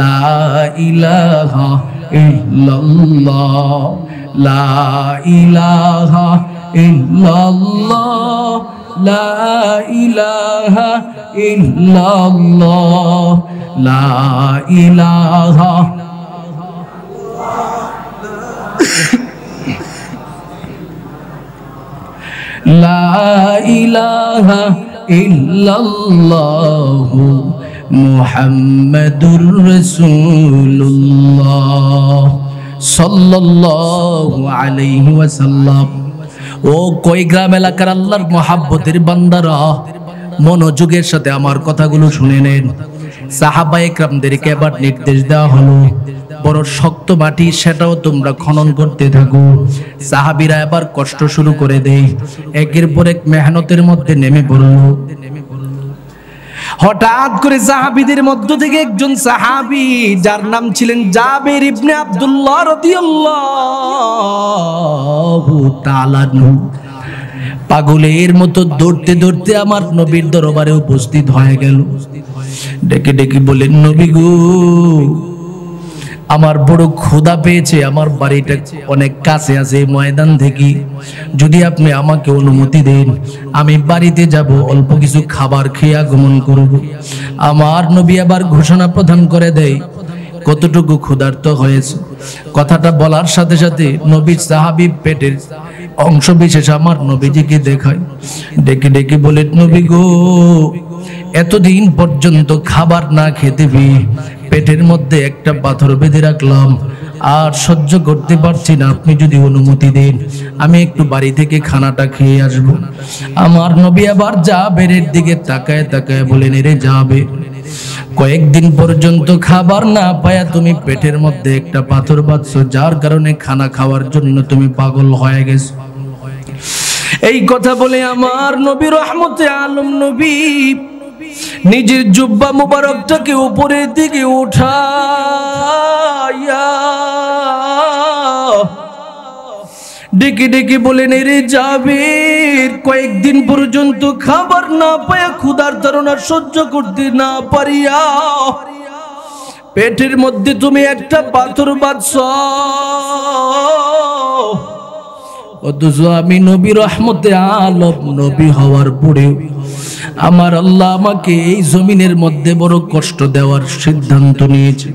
লা ইলাহা ইল্লাল্লাহ, লা ইলাহা ইল্লাল্লাহ, লা ইলাহা ইল্লাল্লাহ, লা ইলাহা লা ইলাহা ইল্লাল্লাহ মুহাম্মাদুর রাসূলুল্লাহ সাল্লাল্লাহু আলাইহি ওয়াসাল্লাম। ও কয়গ্রাম এলাকার আল্লাহর মুহাব্বতের বান্দারা, মনোযোগের সাথে আমার কথাগুলো শুনে নেন। সাহাবায়ে কেরামদেরকে এবার নির্দেশ দেওয়া হলো, বড় শক্ত মাটি সেটাও তোমরা খনন করতে থাকো। সাহাবীরা এবার কষ্ট শুরু করে দেয়, একের পর এক মেহনতের মধ্যে নেমে পড়ল। হঠাৎ করে সাহাবীদের মধ্য থেকে একজন সাহাবী যার নাম ছিলেন জাবের ইবনে আব্দুল্লাহ রাদিয়াল্লাহু তাআলা আনহু, পাগলের মতো দৌড়তে দৌড়তে আমার নবীর দরবারে উপস্থিত হয়ে গেল। ডেকে ডেকে বলেন, নবী গো, আমার বড় ক্ষুধা পেয়েছে, আমার বাড়িটা অনেক কাছে আছে ময়দান থেকে, যদি আপনি আমাকে অনুমতি দেন আমি বাড়িতে যাব, অল্প কিছু খাবার খেয়ে আগমন করব। আমার নবী আবার ঘোষণা প্রদান করে দেয় কতটুকু ক্ষুধার্ত হয়েছে। কথাটা বলার সাথে সাথে নবীর সাহাবী পেটের অংশ বিশেষ আমার নবীজিকে দেখায়, ডেকে ডেকে বলেন, নবী গো, এতদিন পর্যন্ত খাবার না খেতে পেয়ে পেটের মধ্যে একটা পাথর বেঁধে রাখলাম, আর সহ্য করতে পারছি না, আপনি যদি অনুমতি দেন আমি একটু বাড়ি থেকে খানাটা খেয়ে আসব। আমার নবী আবার জাবেরের দিকে তাকায় তাকায় বলেন, রে জাবের, কয়েকদিন পর্যন্ত খাবার না পায়া তুমি পেটের মধ্যে একটা পাথর বাঁধছো, যার কারণে খানা খাওয়ার জন্য তুমি পাগল হয়ে গেছো। এই কথা বলে আমার নবী রহমতে আলম নবী নিজের জুব্বা মুবারকটাকে উপরের দিকে উঠাইয়া ডেকে ডেকে বলেন, রে জাবের, কয়েকদিন পর্যন্ত খাবার না পায়া ক্ষুধার তাড়না সহ্য করতে না পারিয়া পেটের মধ্যে তুমি একটা পাথর বাঁধছো, অথচ আমি নবী রহমতে আলম নবী হওয়ার পরেও আমার আল্লাহ আমাকে এই জমিনের মধ্যে বড় কষ্ট দেওয়ার সিদ্ধান্ত নিয়েছে।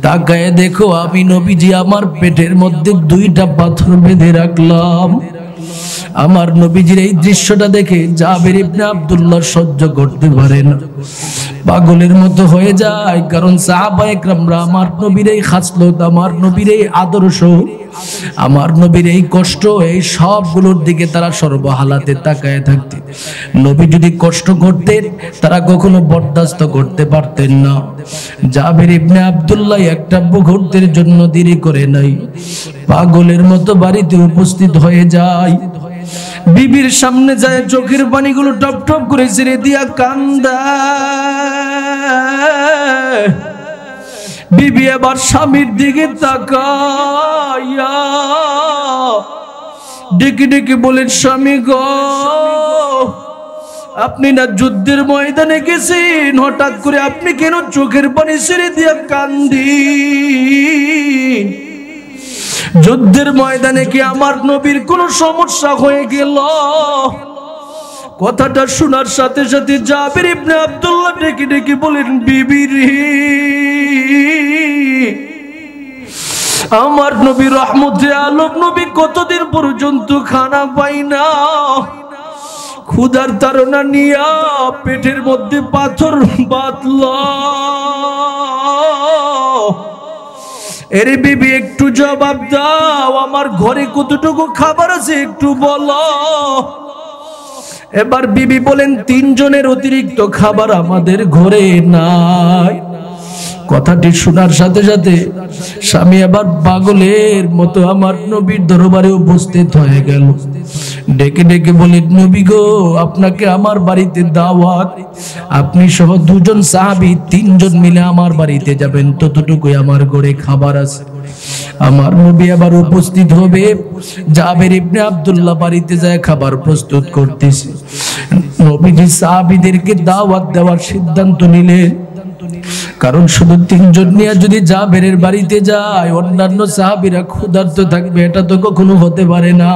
তাকায় দেখো আমি নবীজি আমার পেটের মধ্যে 2টা পাথর বেঁধে রাখলাম। আমার নবীজির এই দৃশ্যটা দেখে জাবের ইবনে আব্দুল্লাহ সহ্য করতে পারে না, পাগলের মতো হয়ে যায়। কারণ সাহাবায়ে কেরামরা আমার নবীর এই খাসলত, আমার নবীর এই আদর্শ, আমার নবীর এই কষ্ট, এই সবগুলোর দিকে তারা সর্বহালাতে তাকায় থাকতেন। নবী যদি কষ্ট করতেন তারা কখনো বরদাস্ত করতে পারতেন না। জাবের ইবনে আব্দুল্লাহ একটা মুহূর্তের জন্য দেরি করে নাই, পাগলের মতো বাড়িতে উপস্থিত হয়ে যায়। বিবির সামনে যায়, চোখের পানিগুলো টপ টপ করে ছেড়ে দিয়া কান্দায়। বিবি আবার স্বামীর দিকে তাকাইয়া ডেকে ডেকে বলেন, স্বামী গো, আপনি না যুদ্ধের ময়দানে গেছেন, হঠাৎ করে আপনি কেন চোখের পানি ছেড়ে দিয়া কান্দিন? যুদ্ধের ময়দানে কি আমার নবীর কোনো সমস্যা হয়ে গেল? কথাটা শোনার সাথে সাথে জাবের ইবনে আব্দুল্লাহ ডেকে ডেকে বলেন, বিবি রে, আমার নবী রহমতে আলম নবী কতদিন পর্যন্ত খানা পাই না, ক্ষুধার তাড়না নিয়া পেটের মধ্যে পাথর বাঁধল। এরে বিবি, একটু জবাব দাও, আমার ঘরে কতটুকু খাবার আছে একটু বলো। এবার বিবি বলেন, 3 জনের অতিরিক্ত খাবার আমাদের ঘরে নাই। কথাটি শোনার সাথে সাথে স্বামী আবার পাগলের মতো আমার নবীর দরবারে উপস্থিত হয়ে গেল। ডেকে ডেকে বলেন, নবী গো, আপনাকে আমার বাড়িতে দাওয়াত, আপনি সহ 2 জন সাহাবী 3 জন মিলে আমার বাড়িতে যাবেন, ততটুকুই আমার ঘরে খাবার আছে। আমার নবী আবার উপস্থিত হবে। জাবের ইবনে আব্দুল্লাহ বাড়িতে যায় খাবার প্রস্তুত করতেছে। নবীজি সাহাবীদেরকে দাওয়াত দেওয়ার সিদ্ধান্ত নিলেন, কারণ শুধু 3 জন নিয়ে যদি জাবেরের বাড়িতে যায় অন্যান্য সাহাবীরা ক্ষুধার্ত থাকবে, এটা তো কখনো হতে পারে না।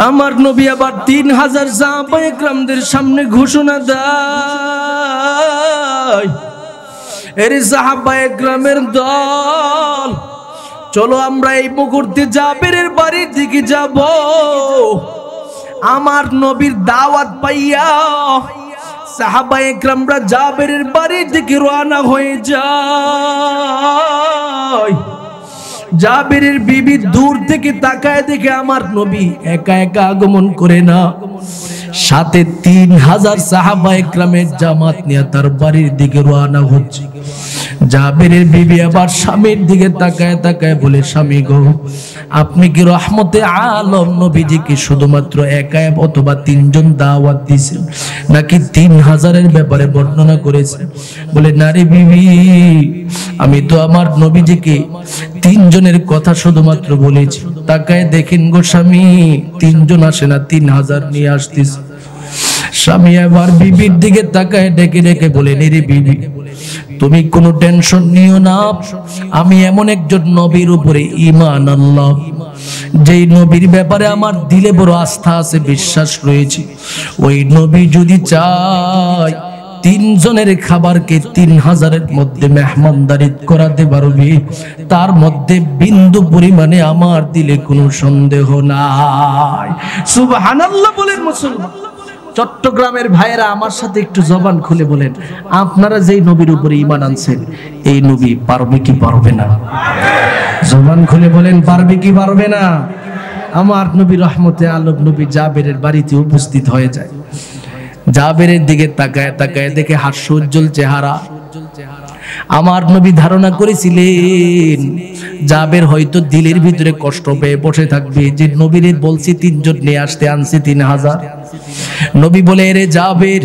আমার নবী আবার 3000 সাহাবায়ে কেরামদের সামনে ঘোষণা দেয়, এর সাহাবায়ে কেরামের দল, চলো আমরা এই মুহূর্তে জাবেরের বাড়ির দিকে যাব। আমার নবীর দাওয়াত পাইয়া সাহাবায়ে কেরামরা জাবেরের বাড়ির দিকে রওনা হয়ে যায়। জাবেরের বিবি দূর থেকে তাকায় দেখে আমার নবী একা একা আগমন করে না, সাথে 3000 সাহাবায়ে কেরামের জামাত নিয়ে তার বাড়ির দিকে রওনা হচ্ছে। জাবেরের বিবি আবার স্বামীর দিকে তাকায় তাকায় বলে, স্বামী গো, আপনি কি রহমতে আলম নবীজিকে শুধুমাত্র একা অথবা 3 জন দাওয়াত দিয়েছেন, নাকি 3000-এর ব্যাপারে বর্ণনা করেছেন? বলে, না রে বিবি, আমি তো আমার নবীজিকে 3 জনের কথা শুধুমাত্র বলেছি। তাকায় দেখেন গো স্বামী, 3 জন আসে না, 3000 নিয়ে আসতেছে। স্বামী আবার বিবির দিকে তাকায় ডেকে ডেকে বলে, রে বিবি, তুমি কোনো টেনশন নিও না, আমি এমন একজন নবীর উপরে ঈমান আনলাম, যেই নবীর ব্যাপারে আমার দিলে বড় আস্থা আছে, বিশ্বাস রয়েছে। ওই নবী যদি চায় 3 জনের খাবারকে 3000-এর মধ্যে মেহমানদারি করাতে পারবে, তার মধ্যে বিন্দু পরিমাণে আমার দিলে কোনো সন্দেহ নাই। সুবহানাল্লাহ বলেন মুসলমান। চট্টগ্রামের ভাইয়েরা আমার সাথে একটু জবান খুলে বলেন, আপনারা যেই নবীর উপরে ঈমান আনছেন, এই নবী পারবে কি পারবে না? জবান খুলে বলেন, পারবে কি পারবে না? আমার নবী রহমতে আলম নবী জাবেরের বাড়িতে উপস্থিত হয়ে যায়। জাবেরের দিকে তাকায় তাকায় দেখে হাস্যোজ্জ্বল চেহারা, আমার নবী ধারণা করেছিলেন জাবের হয়তো দিলের ভিতরে কষ্ট পেয়ে বসে থাকবে, যে নবীরে বলছি 3 জন নিয়ে আসতে, আনছি 3000। নবী বলে, রে জাবের,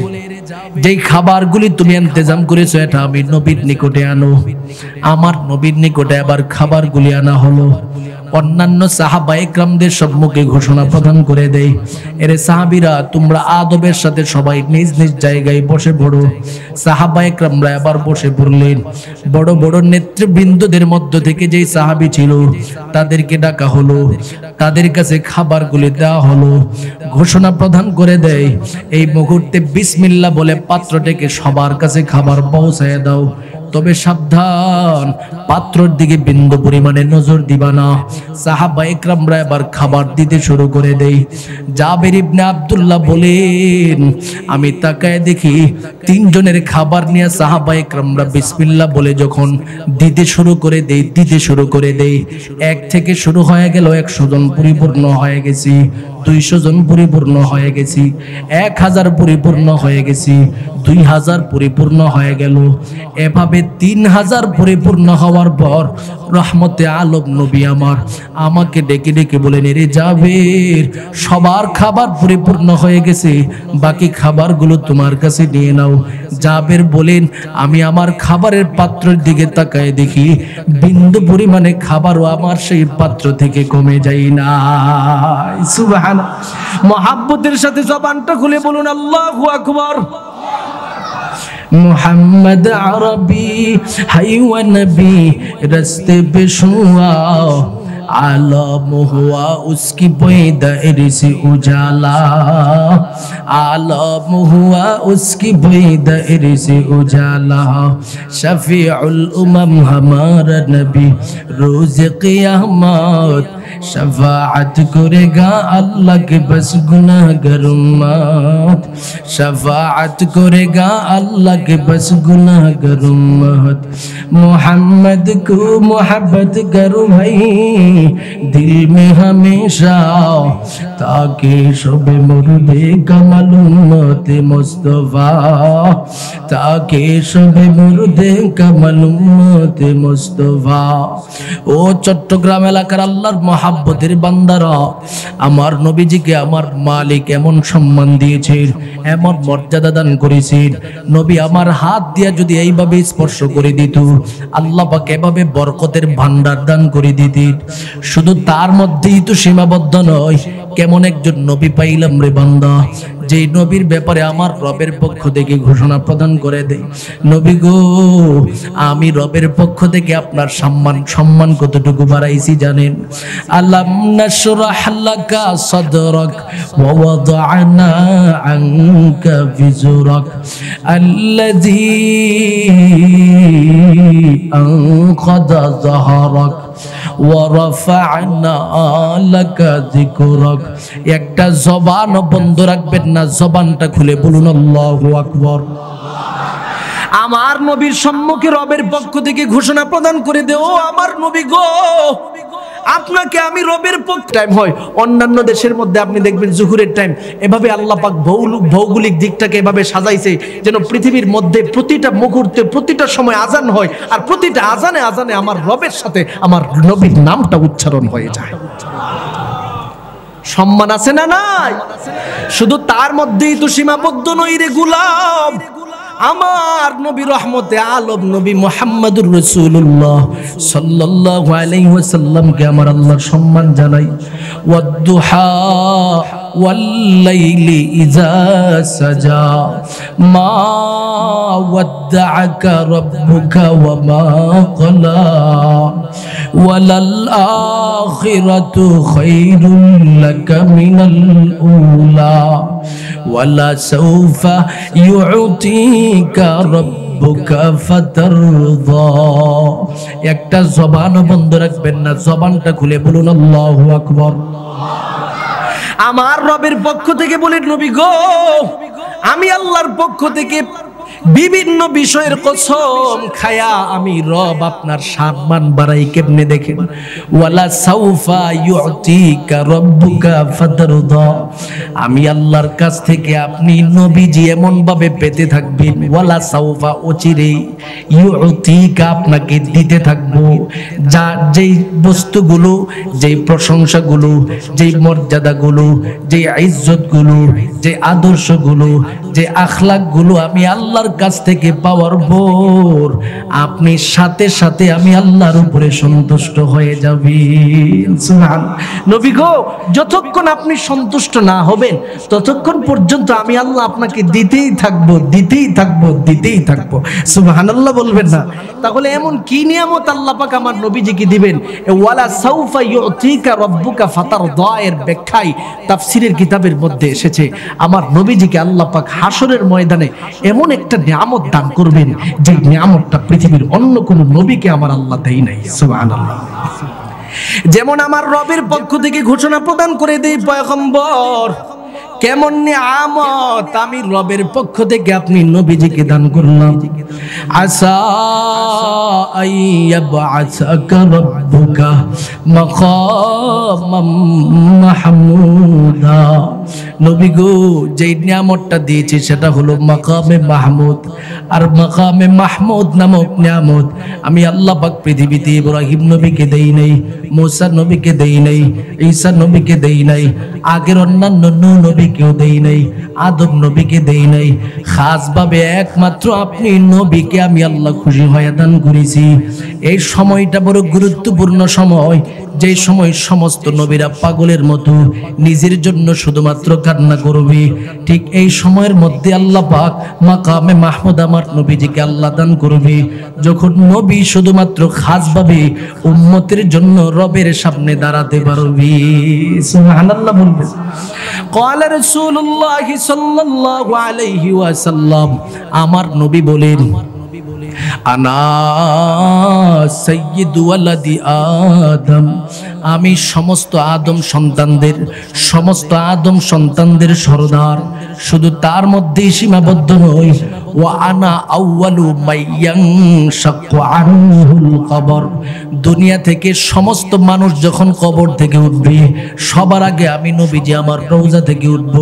যেই খাবারগুলি তুমি ইন্তজাম করেছো এটা আমি নবীর নিকটে আনো। আমার নবীর নিকটে আবার খাবারগুলি আনা হলো। অন্যান্য সাহাবা একরামদের সম্মুখে ঘোষণা প্রদান করে দেয়, এরে সাহাবীরা, তোমরা আদবের সাথে সবাই নিজ নিজ জায়গায় বসে পড়ো। সাহাবা একরামরা আবার বসে পড়লেন। বড় বড় নেতৃবৃন্দদের মধ্য থেকে যেই সাহাবী ছিল তাদেরকে ডাকা হলো, তাদের কাছে খাবারগুলি দেওয়া হলো। ঘোষণা প্রদান করে দেয়, এই মুহূর্তে বিসমিল্লাহ বলে পাত্রটাকে সবার কাছে খাবার পৌঁছায় দাও। তবে সাবধান, পাত্রর দিকে বিন্দু পরিমাণে নজর দিবা না। সাহাবা একরামরা এবার খাবার দিতে শুরু করে দেয়। জাবের ইবনে আব্দুল্লাহ বলেন, আমি তাকায় দেখি 3 জনের খাবার নিয়ে সাহাবা একরামরা বিসমিল্লাহ বলে যখন দিতে শুরু করে দেয়, 1 থেকে শুরু হয়ে গেল, 100 জন পরিপূর্ণ হয়ে গেছি, 200 জন পরিপূর্ণ হয়ে গেছি, 1000 পরিপূর্ণ হয়ে গেছি, 2000 পরিপূর্ণ হয়ে গেল। এভাবে 3000 পরিপূর্ণ হওয়ার পর রহমতে আলম নবী আমাকে ডেকে ডেকে বলেন, রে জাবের, সবার খাবার পরিপূর্ণ হয়ে গেছে, বাকি খাবারগুলো তোমার কাছে নিয়ে নাও। জাবের বলেন, আমি আমার খাবারের পাত্রের দিকে তাকায় দেখি বিন্দু পরিমাণে খাবারও আমার সেই পাত্র থেকে কমে যায় না। সুবহানাল্লাহ। মুহাব্বতের সাথে জবানটা খুলে বলুন আল্লাহু আকবার। मोहम्मद अरबी है व नबी रस्ते पे शुआ, आलम हुआ उसकी पैदाइश से उजाला, आलम हुआ उसकी पैदाइश से उजाला, शफीउल उमम हमारा नबी रोज क़यामत, शफाअत करेगा अल्लाह के बस गुनाहगार उम्मत, शफाअत करेगा अल्लाह के बस गुनाहगार उम्मत। मोहम्मद को मोहब्बत करो भाई दिल में हमेशा, ताकि शबे मुर्दे का मालूमत मुस्तफा, ताकि शबे मुर्दे का मालूमत मुस्तफा। ओ চট্টগ্রাম এলাকার আল্লাহর মহাব্বতের বান্দারা, আমার নবীজিকে আমার মালিক এমন সম্মান দিয়েছেন, এমন মর্যাদা দান করেছেন। নবী আমার হাত দিয়া যদি এইভাবে স্পর্শ করে দিত, আল্লাহ পাক এভাবে বরকতের ভান্ডার দান করে দিতেন। শুধু তার মধ্যেই তো সীমাবদ্ধ নয়, কেমন একজন নবী পাইলাম রে বান্দা, যে নবীর ব্যাপারে আমার রবের পক্ষ থেকে ঘোষণা প্রদান করে দেয়, নবী গো, আমি রবের পক্ষ থেকে আপনার সম্মান কতটুকু বাড়াইছি জানেন? আলাম নাশরাহ লাকা সাদরাক ওয়া ওয়াদা'না আনকা বিজরাক আল্লাযী আনকাদা যাহরাক ওয়া রাফা'না লাকা যিকরাক। একটা জবান বন্ধ রাখবেন না, জবানটা খুলে বলুন আল্লাহু আকবার। আমার নবীর সম্মুখে রবের পক্ষ থেকে ঘোষণা প্রদান করে দেও, আমার নবী গো, আপনাকে আমি রবের পক্ষ। টাইম হয় অন্যান্য দেশের মধ্যে আপনি দেখবেন জুহুরের টাইম এভাবে আল্লাহ পাক ভৌগোলিক দিকটাকে এভাবে সাজাইছে যেন পৃথিবীর মধ্যে প্রতিটা মুহূর্তে প্রতিটা সময় আজান হয়, আর প্রতিটা আজানে আজানে আমার রবের সাথে আমার নবীর নামটা উচ্চারণ হয়ে যায়। সম্মান আছে না নাই? শুধু তার মধ্যেই তো সীমাবদ্ধ নই রে গোলাম। আমার নবী রহমতে আলম নবী মুহাম্মদুর রাসূলুল্লাহ সাল্লাল্লাহু আলাইহি ওয়াসাল্লামকে আমার আল্লাহর সম্মান জানাই। ওয়াদ-দুহা ওয়াল-লাইলি ইযা সাজা মা ওয়াদ্দাআকা রাব্বুকা ওয়া মা ক্বালা ওয়ালাল আখিরাতু খায়রুল লাকা মিনাল উলা ওয়ালা সাউফা ইউতিকা রাব্বুকা ফাতারদা। একটা জবান বন্ধ রাখবেন না, জবানটা খুলে বলুন আল্লাহু আকবার। আমার রবের পক্ষ থেকে বলেন, নবী গো, আমি আল্লাহর পক্ষ থেকে বিভিন্ন বিষয়ের কসম খায়া আমি রব আপনার সম্মান বাড়াই কেমনে দেখেন, ওয়ালা সাউফা ইউতিকা রাব্বুকা ফাতারদা, আমি আল্লাহর কাছ থেকে আপনি নবীজি এমন ভাবে পেতে থাকবেন, ওয়ালা সাউফা অচিরে ইউতিকা আপনাকে দিতে থাকবো, যা যেই বস্তুগুলো, যেই প্রশংসাগুলো, যেই মর্যাদাগুলো, যেই ইজ্জতগুলো, যে আদর্শগুলো, যে আখলাকগুলো আমি আল্লাহর কাছ থেকে পাওয়ার পর আপনি সাথে সাথে আমি আল্লাহর উপরে সন্তুষ্ট হয়ে যাবেন। সুবহানাল্লাহ। নবী গো, যতক্ষণ আপনি সন্তুষ্ট না হবেন ততক্ষণ পর্যন্ত আমি আল্লাহ আপনাকে দিতেই থাকবো, দিতেই থাকবো, দিতেই থাকবো। সুবহানাল্লাহ বলবেন না? তাহলে এমন কি নিয়ামত আল্লাহ পাক আমার নবীজিকে দিবেন? ওয়ালা সাউফা ইউতিকা রাব্বুকা ফাতারদা এর ব্যাখ্যায় তাফসীরের কিতাবের মধ্যে এসেছে আমার নবীজিকে আল্লাহ পাক হাসরের ময়দানে এমন একটা নিয়ামত দান করবেন যে নিয়ামতটা পৃথিবীর অন্য কোন নবীকে আমার আল্লাহ দেয় নাই। সুবহানাল্লাহ। যেমন আমার রবের পক্ষ থেকে ঘোষণা প্রদান করে দেই পয়গম্বর, কেমন নিয়ামত আমি রবের পক্ষ থেকে আপনি নবীজিকে দান করলাম। আসা আইয়াবআসাকা রাব্বুকা মাকামাম মাহমুদা, নবী গো যেই নিয়ামতটা দিয়েছি সেটা হলো মাকামে মাহমুদ। আর মাকামে মাহমুদ নামক নিয়ামত আমি আল্লাহ পাক পৃথিবীতে ইব্রাহিম নবীকে দেই নাই, মুসা নবীকে দেই নাই, ঈসা নবীকে দেই নাই, আগের অন্যান্য নবীকেও দেই নাই, আদম নবীকে দেই নাই। খাসভাবে একমাত্র আপনি নবীকে আমি আল্লাহ খুশি হয়ে দান করেছি। এই সময়টা বড় গুরুত্বপূর্ণ সময়, যে সময় সমস্ত নবীরা পাগলের মতো নিজের জন্য শুধুমাত্র কান্না করবে। ঠিক এই সময়ের মধ্যে আল্লাহ পাক মাকামে মাহমুদ আমার নবীজিকে আল্লাহ দান করবে, যখন নবী শুধুমাত্র খাসভাবে উম্মতের জন্য রবের সামনে দাঁড়াতে পারবে। সুবহানাল্লাহ বলবেন। ক্বালা রাসূলুল্লাহ সাল্লাল্লাহু আলাইহি ওয়াসাল্লাম, আমার নবী বলেন, আনা সাইয়্যিদু ওয়ালাদি আদম, আমি সমস্ত আদম সন্তানদের সরদার। শুধু তার মধ্যেই সীমাবদ্ধ নই, ওয়া আনা আউয়ালু মাইয়ানশাক্কু আনহুল কবর, দুনিয়া থেকে সমস্ত মানুষ যখন কবর থেকে উঠবে সবার আগে আমি নবীজি আমার রওজা থেকে উঠব।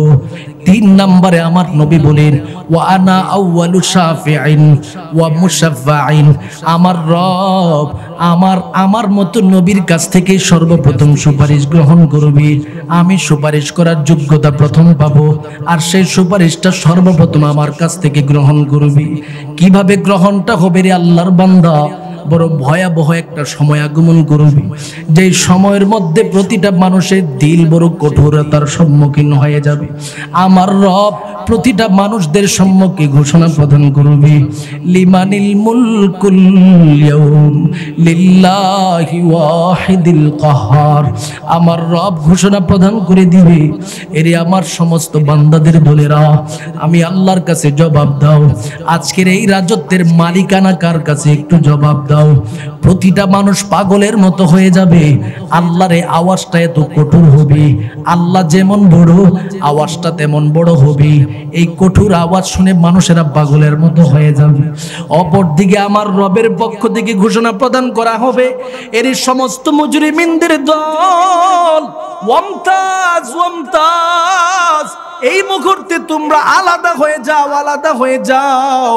3 নম্বরে আমার নবী বলেন, ওয়া আনা আউয়ালু শাফিঈন ওয়া মুশাফফাঈন, আমার রব আমার মতো নবীর কাছ থেকে সর্বপ্রথম সুপারিশ গ্রহণ করবে। আমি সুপারিশ করার যোগ্যতা প্রথম পাবো, আর সেই সুপারিশটা সর্বপ্রথম আমার কাছ থেকে গ্রহণ করবে। কিভাবে গ্রহণটা হবে রে আল্লাহর বান্দা? বড় ভয়াবহ একটা সময় আগমন করবে, যে সময়ের মধ্যে প্রতিটা মানুষের দিল বড় কঠোরতার সম্মুখীন হয়ে যাবে। আমার রব প্রতিটা মানুষদের সম্মুখে ঘোষণা প্রদান করবে, লিমানিল মুলকুল ইয়াউম লিল্লাহি ওয়াহিদিল কাহ্হার। আমার রব ঘোষণা প্রদান করে দিবে, এরে আমার সমস্ত বান্দাদের দলেরা, আমি আল্লাহর কাছে জবাব দাও, আজকের এই রাজত্বের মালিকানা কার কাছে একটু জবাব দাও। প্রতিটা মানুষ পাগলের মতো হয়ে যাবে। আল্লাহর এই আওয়াজটা এত কঠোর হবে, আল্লাহ যেমন বড় আওয়াজটা তেমন বড় হবে। এই কঠোর আওয়াজ শুনে মানুষেরা পাগলের মতো হয়ে যাবে। অপরদিকে আমার রবের পক্ষ থেকে ঘোষণা প্রদান করা হবে, এর সমস্ত মুজরিমিনদের দল, ওয়ামতাজ ওয়ামতাজ, এই মুহূর্তে তোমরা আলাদা হয়ে যাও, আলাদা হয়ে যাও।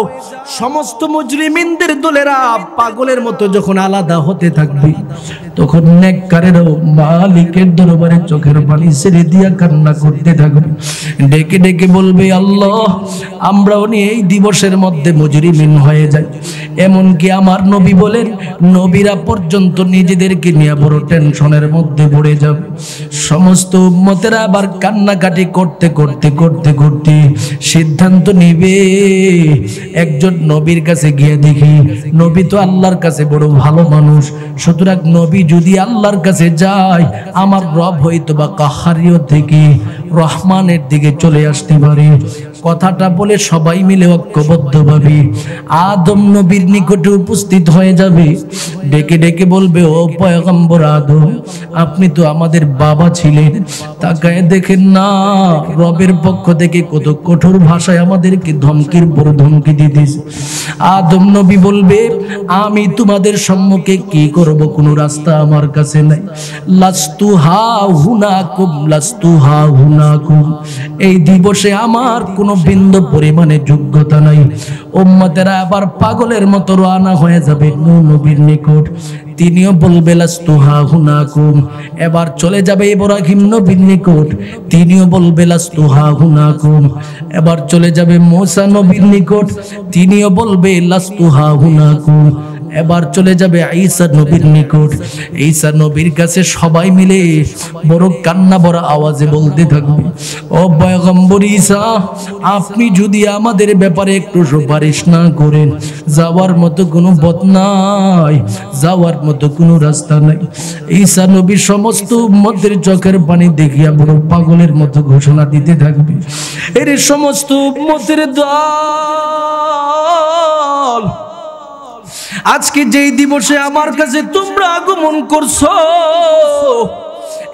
সমস্ত মুজরিমিনদের দলেরা পাগলের মতো যখন আলাদা হতে থাকবে, তখন নেককারেরাও মালিকের দরবারে চোখের পানি ছেড়ে দিয়া কান্না করতে থাকবে, ডেকে ডেকে বলবে, আল্লাহ আমরাও নিয়ে এই দিবসের মধ্যে মুজরিমিন হয়ে যাই। এমনকি আমার নবী বলেন, নবীরা পর্যন্ত নিজেদেরকে নিয়ে বড় টেনশনের মধ্যে পড়ে যাবে। সমস্ত উম্মতেরা আবার কান্নাকাটি করতে করতে করতে করতে সিদ্ধান্ত নেবে, একজন নবীর কাছে গিয়ে দেখি, নবী তো আল্লাহর কাছে বড় ভালো মানুষ, সুতরাং নবী যদি আল্লাহর কাছে যায়, আমার রব হয়তো বা কাহারিয়ত থেকে রহমানের দিকে চলে আসতে পারে। কথাটা বলে সবাই মিলে ঐক্যবদ্ধভাবে আদম নবীর নিকটে উপস্থিত হয়ে যাবে। ডেকে ডেকে বলবে, ও পয়গম্বর আদম, আপনি তো আমাদের বাবা ছিলেন, তাকায় দেখেন না রবের পক্ষ থেকে কত কঠোর ভাষায় আমাদেরকে ধমকির বড় ধমকি দিতেছে। আদম নবী বলবে, আমি তোমাদের সম্মুখে কি করব, কোনো রাস্তা আমার কাছে নাই। লাস্তু হা হুনাকুম, লাস্তু হা হুনাকুম, এই দিবসে আমার কোনো বিন্দু পরিমাণে যোগ্যতা নাই। উম্মতেরা আবার পাগলের মতো রওনা হয়ে যাবে নবীর নিকট। তিনিও বলবে লাস্তু হা হুনাকুম। এবার চলে যাবে ইব্রাহিম নবীর নিকট। তিনিও বলবে লাস্তু হা হুনাকুম। এবার চলে যাবে মূসা নবীর নিকট। তিনিও বলবে লাস্তু হা হুনাকুম। এবার চলে যাবে ঈসা নবীর নিকট। ঈসা নবীর কাছে সবাই মিলে বড় কান্না ভরা আওয়াজে বলতে থাকবে, ও পয়গম্বর ঈসা, আপনি যদি আমাদের ব্যাপারে একটু সুপারিশ না করেন, যাওয়ার মতো কোনো পথ নাই, যাওয়ার মতো কোনো রাস্তা নাই। ঈসা নবী সমস্ত উম্মতের চোখের পানি দেখিয়া বড় পাগলের মতো ঘোষণা দিতে থাকবে, এর সমস্ত উম্মতের দল, আজকে যেই দিবসে আমার কাছে তোমরা আগমন করছো,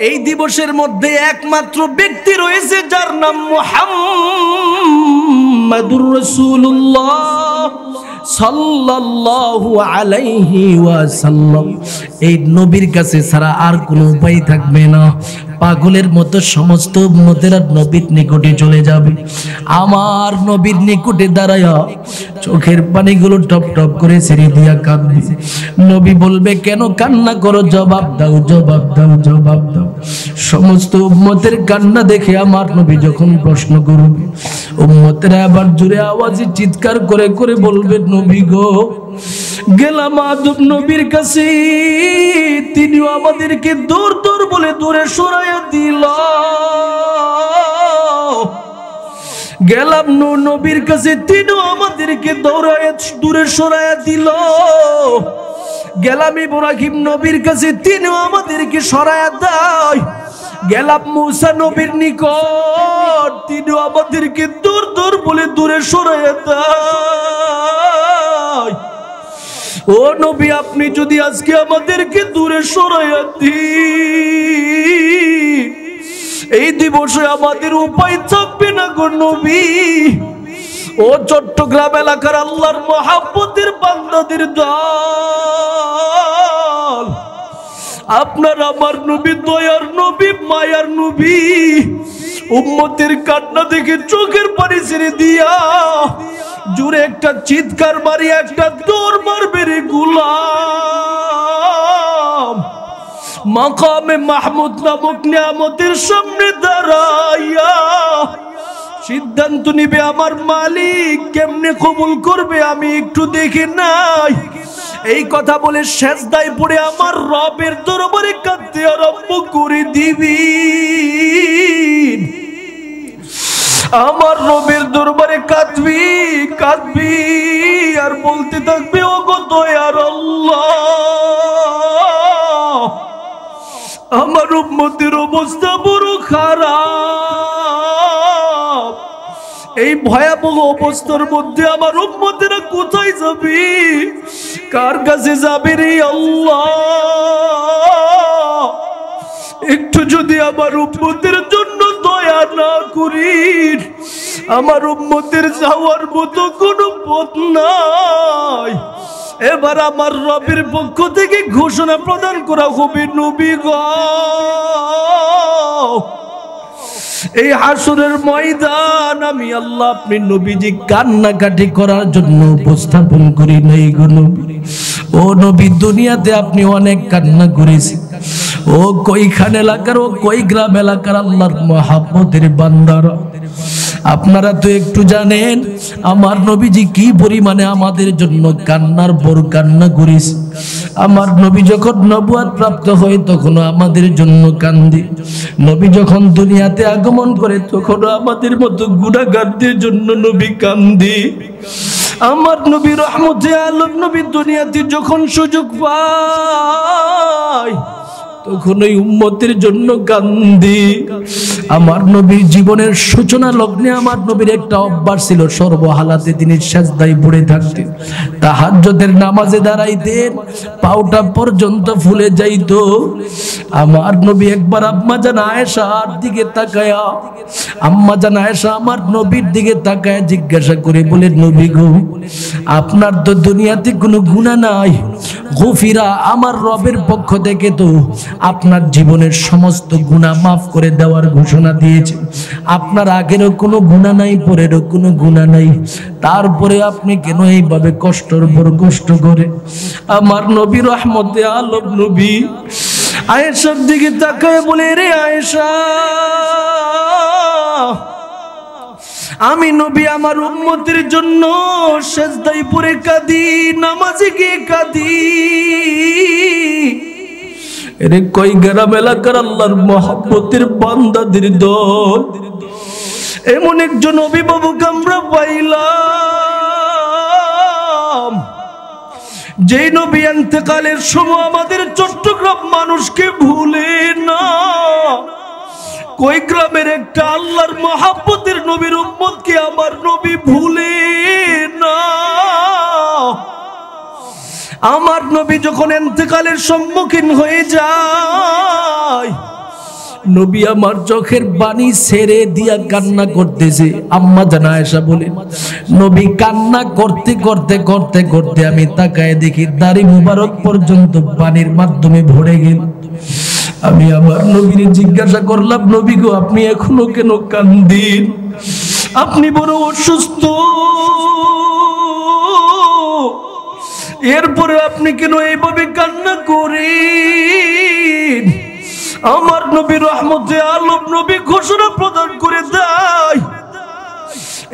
এই দিবসের মধ্যে একমাত্র ব্যক্তি রয়েছে যার নাম মুহাম্মাদুর রাসূলুল্লাহ সাল্লাল্লাহু আলাইহি ওয়াসাল্লাম। এই নবীর কাছে ছাড়া আর কোনো উপায় থাকবে না। পাগলের মতো সমস্ত উম্মতেরা নবীর নিকটে চলে যাবে। আমার নবীর নিকটে দাঁড়ায়া চোখের পানিগুলো টপ টপ করে ছেড়ে দিয়া কাঁদবে। নবী বলবে, কেন কান্না করো, জবাব দাও, জবাব দাও, জবাব দাও। সমস্ত উম্মতের কান্না দেখে আমার নবী যখন প্রশ্ন করবে, উম্মতেরা আবার জোরে আওয়াজে চিৎকার করে করে বলবে, নবী গো, গেলাম আদম নবীর কাছে, তিনিও আমাদেরকে দূর দূর বলে দূরে সরাইয়া দিল। গেলাম নূহ নবীর কাছে, তিনিও আমাদেরকে দূরে সরাইয়া দিল। গেলাম ইব্রাহিম নবীর কাছে, তিনিও আমাদেরকে সরাইয়া দেয়। গেলাম মূসা নবীর নিকট, তিনিও আমাদেরকে দূর দূর বলে দূরে সরাইয়া দেয়। ও নবী, আপনি যদি আজকে আমাদেরকে দূরে সরাইয়া দিন, এই দিবসে আমাদের উপায় থাকবে না গো নবী। ও চট্টগ্রাম এলাকার আল্লাহর মহব্বতের বান্দাদের দল, আপনার আমার নবী দয়ার নবী, মায়ার নবী, উম্মতের কান্না দেখে চোখের পানি ছেড়ে দিয়া জুড়ে একটা চিৎকার মারি, একটা দৌড় মারবে রে গোলাম। মাকামে মাহমুদ নামক নিয়ামতের সামনে দাঁড়াইয়া সিদ্ধান্ত নিবে, আমার মালিক কেমনে কবুল করবে আমি একটু দেখে নাই। এই কথা বলে সেজদায় পড়ে আমার রবের দরবারে কাঁদতে আরম্ভ করে দিবি। আমার রবের দরবারে কাঁদবি কাঁদবি আর বলতে থাকবে, ও গো দয়ার আল্লাহ, আমার উম্মতের অবস্থা বড় খারাপ। এই ভয়াবহ অবস্থার মধ্যে আমার উম্মতেরা কোথায় যাবে, কার কাছে যাবে রে আল্লাহ? একটু যদি আমার উম্মতের জন্য দয়া না করি, আমার উম্মতের যাওয়ার মতো কোনো পথ নাই। এবার আমার রবের পক্ষ থেকে ঘোষণা প্রদান করা হবে, নবী গো, এই হাসরের ময়দান আমি আল্লাহ আপনি নবীজি কান্নাকাটি করার জন্য উপস্থাপন করি নাই গো নবী। ও নবী, দুনিয়াতে আপনি অনেক কান্না করেছেন। ও কইখান এলাকার, ও কই গ্রাম এলাকার আল্লাহর মহব্বতের বান্দারা, আপনারা তো একটু জানেন আমার নবীজি কি পরিমাণে আমাদের জন্য কান্নার বড় কান্না করেছে। আমার নবী যখন নবুয়ত প্রাপ্ত হয় তখন আমাদের জন্য কান্দে। নবী যখন দুনিয়াতে আগমন করে তখন আমাদের মতো গুনাহগারদের জন্য নবী কান্দে। আমার নবী রহমতে আলম নবী দুনিয়াতে যখন সুযোগ পায় তখন ওই উম্মতের জন্য কান্দি। আমার নবীর জীবনের সূচনা লগ্নে আমার নবীর একটা অভ্যাস ছিল, সর্বহালাতে তিনি সিজদায় পড়ে থাকতেন, তাহাজ্জুদের নামাজে দাঁড়াইতেন, পাউটা পর্যন্ত ফুলে যাইতো। আমার নবী একবার আম্মা জান আয়েশার দিকে তাকায়া, আম্মা জান আয়েশা আমার নবীর দিকে তাকায়া জিজ্ঞাসা করে বলে, নবী গো, আপনার তো দুনিয়াতে কোনো গুনাহ নাই, গফিরা আমার রবের পক্ষ থেকে তো আপনার জীবনের সমস্ত গুনাহ মাফ করে দেওয়ার ঘোষণা দিয়েছে, আপনার আগেরও কোনো গুনাহ নাই, পরেরও কোনো গুনাহ নাই, তারপরে আপনি কেন এইভাবে কষ্টের উপর কষ্ট করে? আমার নবী রহমতে আলম নবী আয়েশার দিকে তাকায় বলে, রে আয়েশা, আমি নবী আমার উম্মতের জন্য সিজদায় পড়ে কাঁদি, নামাজে গিয়ে কাঁদি। এরে কই গ্রাম এলাকার আল্লাহর মহব্বতের বান্দাদের দল, এমন একজন অভিভাবক আমরা পাইলাম যেই নবী ইন্তেকালের সময় আমাদের চট্টগ্রাম মানুষকে ভুলে না। কই গ্রামের একটা আল্লাহর মহব্বতের নবীর উম্মতকে আমার নবী ভুলে না। আমার নবী যখন ইন্তেকালের সম্মুখীন হয়ে যায়, নবী আমার চোখের পানি ছেড়ে দিয়া কান্না করতেছে। আম্মা জান আয়েশা বলে, নবী কান্না করতে করতে করতে করতে আমি তাকায় দেখি দাড়ি মুবারক পর্যন্ত পানির মাধ্যমে ভরে গেল। আমি আমার নবীর জিজ্ঞাসা করলাম, নবী গো, আপনি এখনো কেন কান্দেন? আপনি বড় অসুস্থ, এরপরে আপনি কেন এইভাবে কান্না করেন? আমার নবী রহমতে আলম নবী ঘোষণা প্রদান করে দেয়,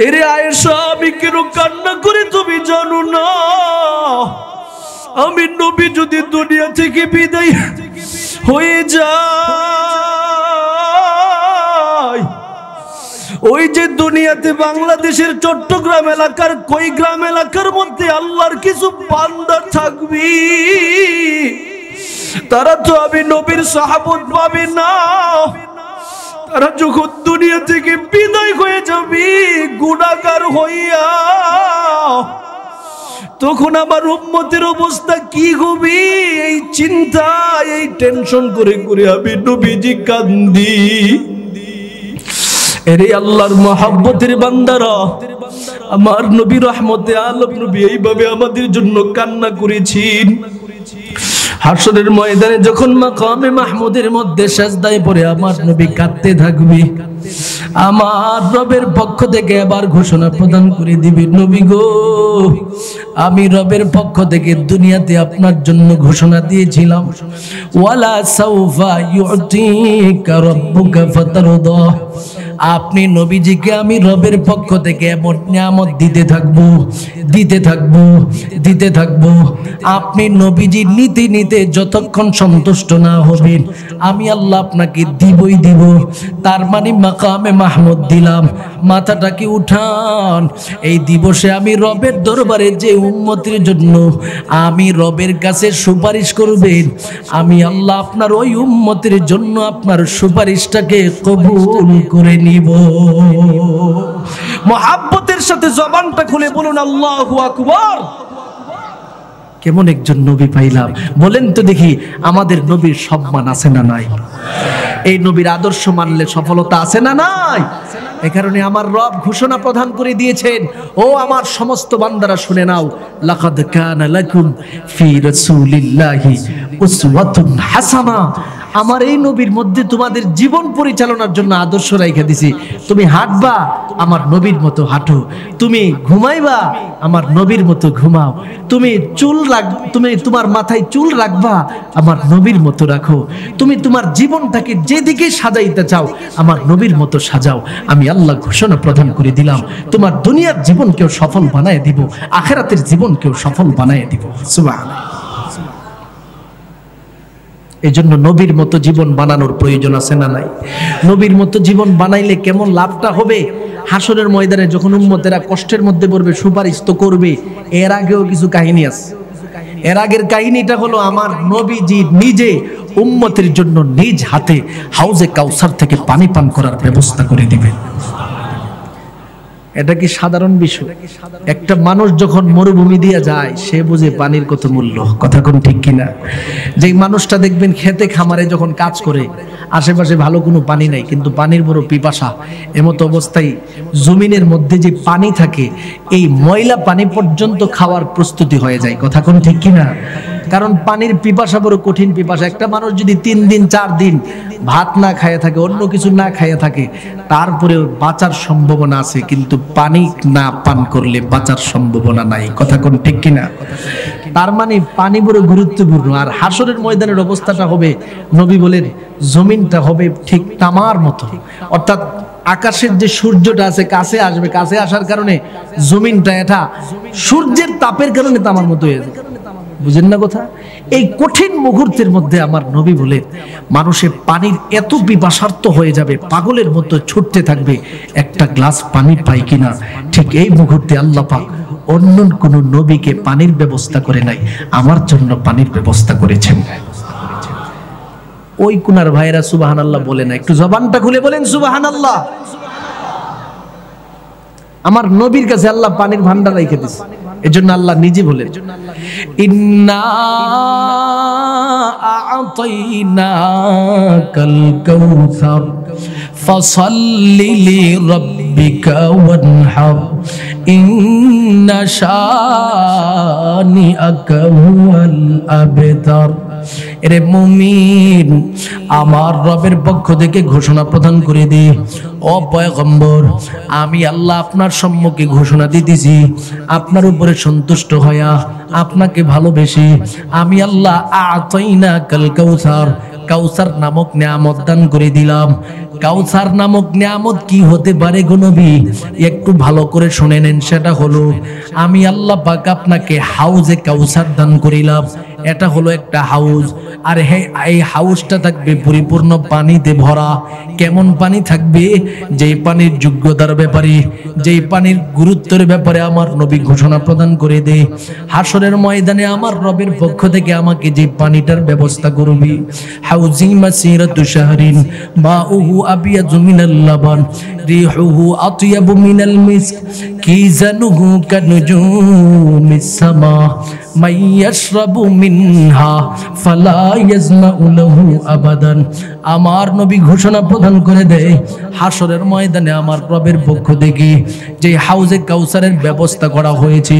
এরে আয়েশা, আমি কেন কান্না করে তুমি জানো না? আমি নবী যদি দুনিয়া থেকে বিদায় হয়ে যায়, ওই যে দুনিয়াতে বাংলাদেশের চট্টগ্রাম এলাকার কই গ্রাম এলাকার মধ্যে আল্লাহর কিছু বান্দা থাকবে, তারা তো আমি নবীর সাহাবত পাবে না। তারা যখন দুনিয়া থেকে বিদায় হয়ে যাবে গুনাহগার হইয়া, তখন আমার উম্মতের অবস্থা কি হবে? এই চিন্তা, এই টেনশন করে করে আমি নবীজি কান্দি। এরে আল্লাহর মহব্বতের বান্দারা, আমার নবী রহমতে আলম নবী এইভাবে আমাদের জন্য কান্না করেছেন। হাসরের ময়দানে যখন মাকামে মাহমুদের মধ্যে সিজদায় পড়ে আমার নবী কাঁদতে থাকবে, আমার রবের পক্ষ থেকে আবার ঘোষণা প্রদান করে দিবে, নবী গো, আমি রবের পক্ষ থেকে দুনিয়াতে আপনার জন্য ঘোষণা দিয়েছিলাম, ওয়ালা সাউফা ইউতিকা রাব্বুকা ফাতারদা, আপনি নবীজিকে আমি রবের পক্ষ থেকে এমন নিয়ামত দিতে থাকবো, দিতে থাকবো, দিতে থাকবো। আপনি নবীজি নিতে নিতে যতক্ষণ সন্তুষ্ট না হবেন, আমি আল্লাহ আপনাকে দিবই দিব। তার মানে মাকামে মাহমুদ দিলাম, মাথাটাকে উঠান। এই দিবসে আমি রবের দরবারে যে উম্মতের জন্য আমি রবের কাছে সুপারিশ করবেন, আমি আল্লাহ আপনার ওই উম্মতের জন্য আপনার সুপারিশটাকে কবুল করে নিব। মুহাব্বতের সাথে জবানটা খুলে বলুন আল্লাহু আকবার। কেমন একজন নবী পাইলাম বলেন তো দেখি, আমাদের নবীর সম্মান আছে না নাই? এই নবীর আদর্শ মানলে সফলতা আছে না নাই? এই কারণে আমার রব ঘোষণা প্রদান করে দিয়েছেন, ও আমার সমস্ত বান্দারা শুনে নাও, লাকাদ কানা লাকুম ফি রাসূলিল্লাহি উসওয়াতুন হাসানা। আমার এই নবীর মধ্যে তোমাদের জীবন পরিচালনার জন্য আদর্শ রাইখা দিছি। তুমি হাঁটবা, আমার নবীর মতো হাঁটো। তুমি ঘুমাইবা, আমার নবীর মতো ঘুমাও। তুমি তোমার মাথায় চুল রাখবা, আমার নবীর মতো রাখো। তুমি তোমার জীবনটাকে যেদিকে সাজাইতে চাও, আমার নবীর মতো সাজাও। আমি আল্লাহ ঘোষণা প্রদান করে দিলাম, তোমার দুনিয়ার জীবনকেও সফল বানায় দিব, আখিরাতের জীবনকেও সফল বানায় দিব। সুবহানাল্লাহ। এই জন্য নবীর মতো জীবন বানানোর প্রয়োজন আছে না নাই? নবীর মতো জীবন বানাইলে কেমন লাভটা হবে? হাসরের ময়দানে যখন উম্মতেরা কষ্টের মধ্যে পড়বে, সুপারিশ তো করবে। এর আগেও কিছু কাহিনী আছে। এর আগের কাহিনীটা হলো আমার নবীজি নিজে উম্মতের জন্য নিজ হাতে হাউজে কাউসার থেকে পানি পান করার ব্যবস্থা করে দিবেন। এটা কি সাধারণ বিষয়? একটা মানুষ যখন মরুভূমি দিয়ে যায় সে বুঝে পানির কত মূল্য, কথা কোন ঠিক কিনা? যেই মানুষটা দেখবেন খেতে খামারে যখন কাজ করে আশেপাশে ভালো কোনো পানি নাই কিন্তু পানির বড় পিপাসা, এমতো অবস্থায় জমিনের মধ্যে যে পানি থাকে এই ময়লা পানি পর্যন্ত খাওয়ার প্রস্তুতি হয়ে যায়, কথা কোন ঠিক কিনা? কারণ পানির পিপাসা বড় কঠিন পিপাসা। একটা মানুষ যদি 3 দিন 4 দিন ভাত না খাইয়া থাকে, অন্য কিছু না খাইয়া থাকে, তারপরেও বাঁচার সম্ভাবনা আছে, কিন্তু পানি না পান করলে বাঁচার সম্ভাবনা নাই, কথা কোন ঠিক কিনা? তার মানে পানি বড় গুরুত্বপূর্ণ। আর হাসরের ময়দানের অবস্থাটা হবে, নবী বলেন জমিনটা হবে ঠিক তামার মতো, অর্থাৎ আকাশের যে সূর্যটা আছে কাছে আসবে, কাছে আসার কারণে জমিনটা এটা সূর্যের তাপের কারণে তামার মতো হয়ে যাবে। বুঝেন না কথা? এই কঠিন মুহূর্তের মধ্যে আমার নবী বলেন মানুষের পানির এত পিপাসার্ত হয়ে যাবে, পাগলের মতো ছুটতে থাকবে একটা গ্লাস পানি পাই কিনা। ঠিক এই মুহূর্তে আল্লাহ পাক অন্য কোন নবীকে পানির ব্যবস্থা করে নাই, আমার জন্য পানির ব্যবস্থা করেছেন। ওই কুনার ভাইরা সুবহানাল্লাহ বলে না, একটু জবানটা খুলে বলেন সুবহানাল্লাহ। আমার নবীর কাছে আল্লাহ পানির ভান্ডার রেখে দিয়েছে, এজন্য আল্লাহ নিজে বলেন ইন্না আ'তাইনাকাল কাউসার ফাসাল্লি লিরাব্বিকা ওয়ানহার ইন্না শানিআকা হুয়াল আবতার। এরে মুমিন, আমার রবের পক্ষ থেকে ঘোষণা প্রদান করে দি, ও পয়গম্বর, আমি আল্লাহ আপনার সম্মুখে ঘোষণা দিতেছি, আপনার উপরে সন্তুষ্ট হইয়া আপনাকে ভালোবেসে আমি আল্লাহ আ'তাইনাকাল কাউসার, কাউসার নামক নিয়ামত দান করে দিলাম। কাউসার নামক নিয়ামত কি হতে পারে গো নবী? একটু ভালো করে শুনে নেন। সেটা হলো আমি আল্লাহ পাক আপনাকে হাউজে কাউসার দান করিলাম। এটা হলো একটা হাউজ, আর এই হাউজটা থাকবে পরিপূর্ণ পানিতে ভরা। কেমন পানি থাকবে? যেই পানির যোগ্যতার ব্যাপারে, যেই পানির গুরুত্বের ব্যাপারে আমার নবী ঘোষণা প্রদান করে দেয়। হাসরের ময়দানে আমার রবের পক্ষ থেকে আমাকে যে পানিটার ব্যবস্থা করবি, হাউজি মাসিরাতু শাহরিন মাউহু আবিয়াযু মিনাল লাবান রিহুহু আতয়াবু মিনাল মিস্ক কিজানুহু কানুজুমিস সামা মাইয়াশরাবু মিনহা ফালা ইয়াজমাউ লাহু আবাদান। আমার নবী ঘোষণা প্রদান করে দেয় হাসরের ময়দানে আমার রবের পক্ষ থেকে যে হাউজে কাউসারের ব্যবস্থা করা হয়েছে,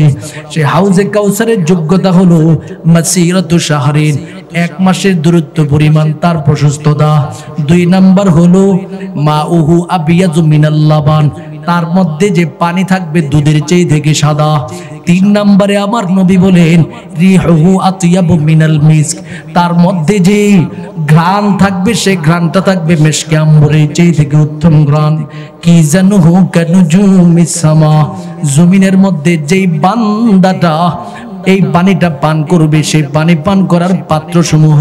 সেই হাউজে কাউসারের যোগ্যতা হলো মাসিরাতু শাহরিন, 1 মাসের দূরত্ব পরিমাণ তার প্রশস্ততা। 2 নাম্বার হলো মাউহু আবিয়াযু মিনাল লাবান, তার মধ্যে যে পানি থাকবে দুধের চেয়ে থেকে সাদা। 3 নম্বরে আমার নবী বলেন রিহুহু আতয়াবু মিনাল মিস্ক, তার মধ্যে যে ঘ্রাণ থাকবে সে ঘ্রাণটা থাকবে মিশকে আম্বরের চেয়ে থেকে উত্তম ঘ্রাণ। কিজানুহু কানুজুমিস সামা, জমিনের মধ্যে যেই বান্দাটা এই পানিটা পান করবে সেই পানি পান করার পাত্র সমূহ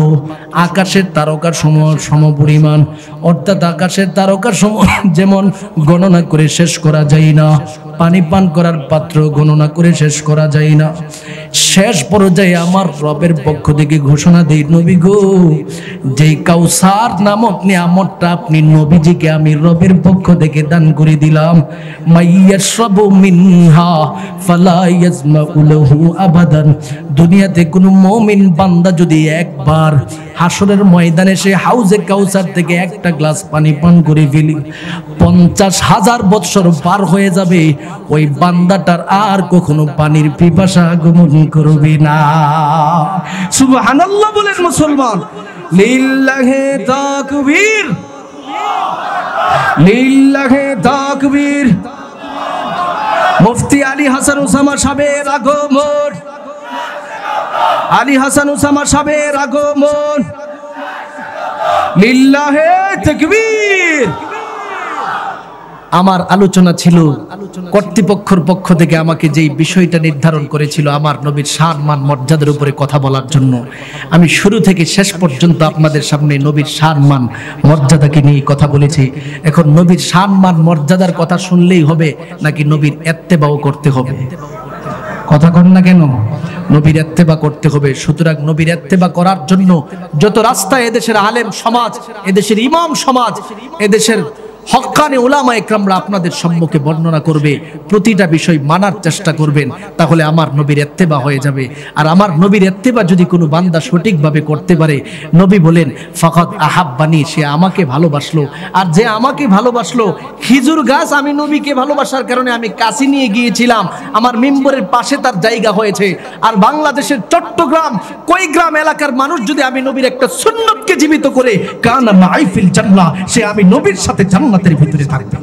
আকাশের তারকার সম পরিমাণ, অর্থাৎ আকাশের তারকার সমূহ যেমন গণনা করে শেষ করা যায় না, পানি পান করার পাত্র গণনা করে শেষ করা যায় না। শেষ পর্যায়ে আমার রবের পক্ষ থেকে ঘোষণা দেই, নবী গো, যেই কাউসার নামক নিয়ামতটা আপনি নবীজিকে আমি রবের পক্ষ থেকে দান করে দিলাম, মাইয়াশরাবু মিনহা ফালা ইয়াজমাউ লাহু আবাদান। দুনিয়াতে কোনো মুমিন বান্দা যদি একবার হাসরের ময়দানে সে হাউজে কাউসার থেকে একটা গ্লাস পানি পান করে ফেলি, 50,000 বৎসর পার হয়ে যাবে, ওই বান্দাটার আর কখনো পানির পিপাসা আগমন করবে না। সুবহানাল্লাহ বলেন মুসলমান। লিল্লাহি তাকবীর, লিল্লাহি তাকবীর। মুফতি আলী হাসান উসামা সাহেবের আগমন, আলী হাসান উসামা সাহেবের আগমন। লিল্লাহি তাকবীর। আমার আলোচনা ছিল কর্তৃপক্ষের পক্ষ থেকে আমাকে যেই বিষয়টা নির্ধারণ করেছিল আমার নবীর সম্মান মর্যাদার উপরে কথা বলার জন্য, আমি শুরু থেকে শেষ পর্যন্ত আপনাদের সামনে নবীর সম্মান মর্যাদাকে নিয়ে কথা বলেছি। এখন নবীর সম্মান মর্যাদার কথা শুনলেই হবে নাকি নবীর ইত্তেবাও করতে হবে? কথা কন না কেন? নবীর ইত্তেবা করতে হবে। সুতরাং নবীর ইত্তেবা করার জন্য যত রাস্তা এদেশের আলেম সমাজ, এদেশের ইমাম সমাজ, এদেশের হক্কানি উলামা ইকরামরা আপনাদের সম্মুখে বর্ণনা করবে, প্রতিটা বিষয় মানার চেষ্টা করবেন, তাহলে আমার নবীর ইত্তেবা হয়ে যাবে। আর আমার নবীর ইত্তেবা যদি কোনো বান্দা সঠিকভাবে করতে পারে, নবী বলেন ফাকাদ আহাব্বানি, সে আমাকে ভালোবাসলো। আর যে আমাকে ভালোবাসলো, খেজুর গাছ আমি নবীকে ভালোবাসার কারণে আমি কাছে নিয়ে গিয়েছিলাম, আমার মিম্বরের পাশে তার জায়গা হয়েছে। আর বাংলাদেশের চট্টগ্রাম কইগ্রাম এলাকার মানুষ যদি আমি নবীর একটা সুন্নতকে জীবিত করে কানা মাই ফিল জান্নাহ, সে আমি নবীর সাথে জান্নাতের ভিতরে থাকবে।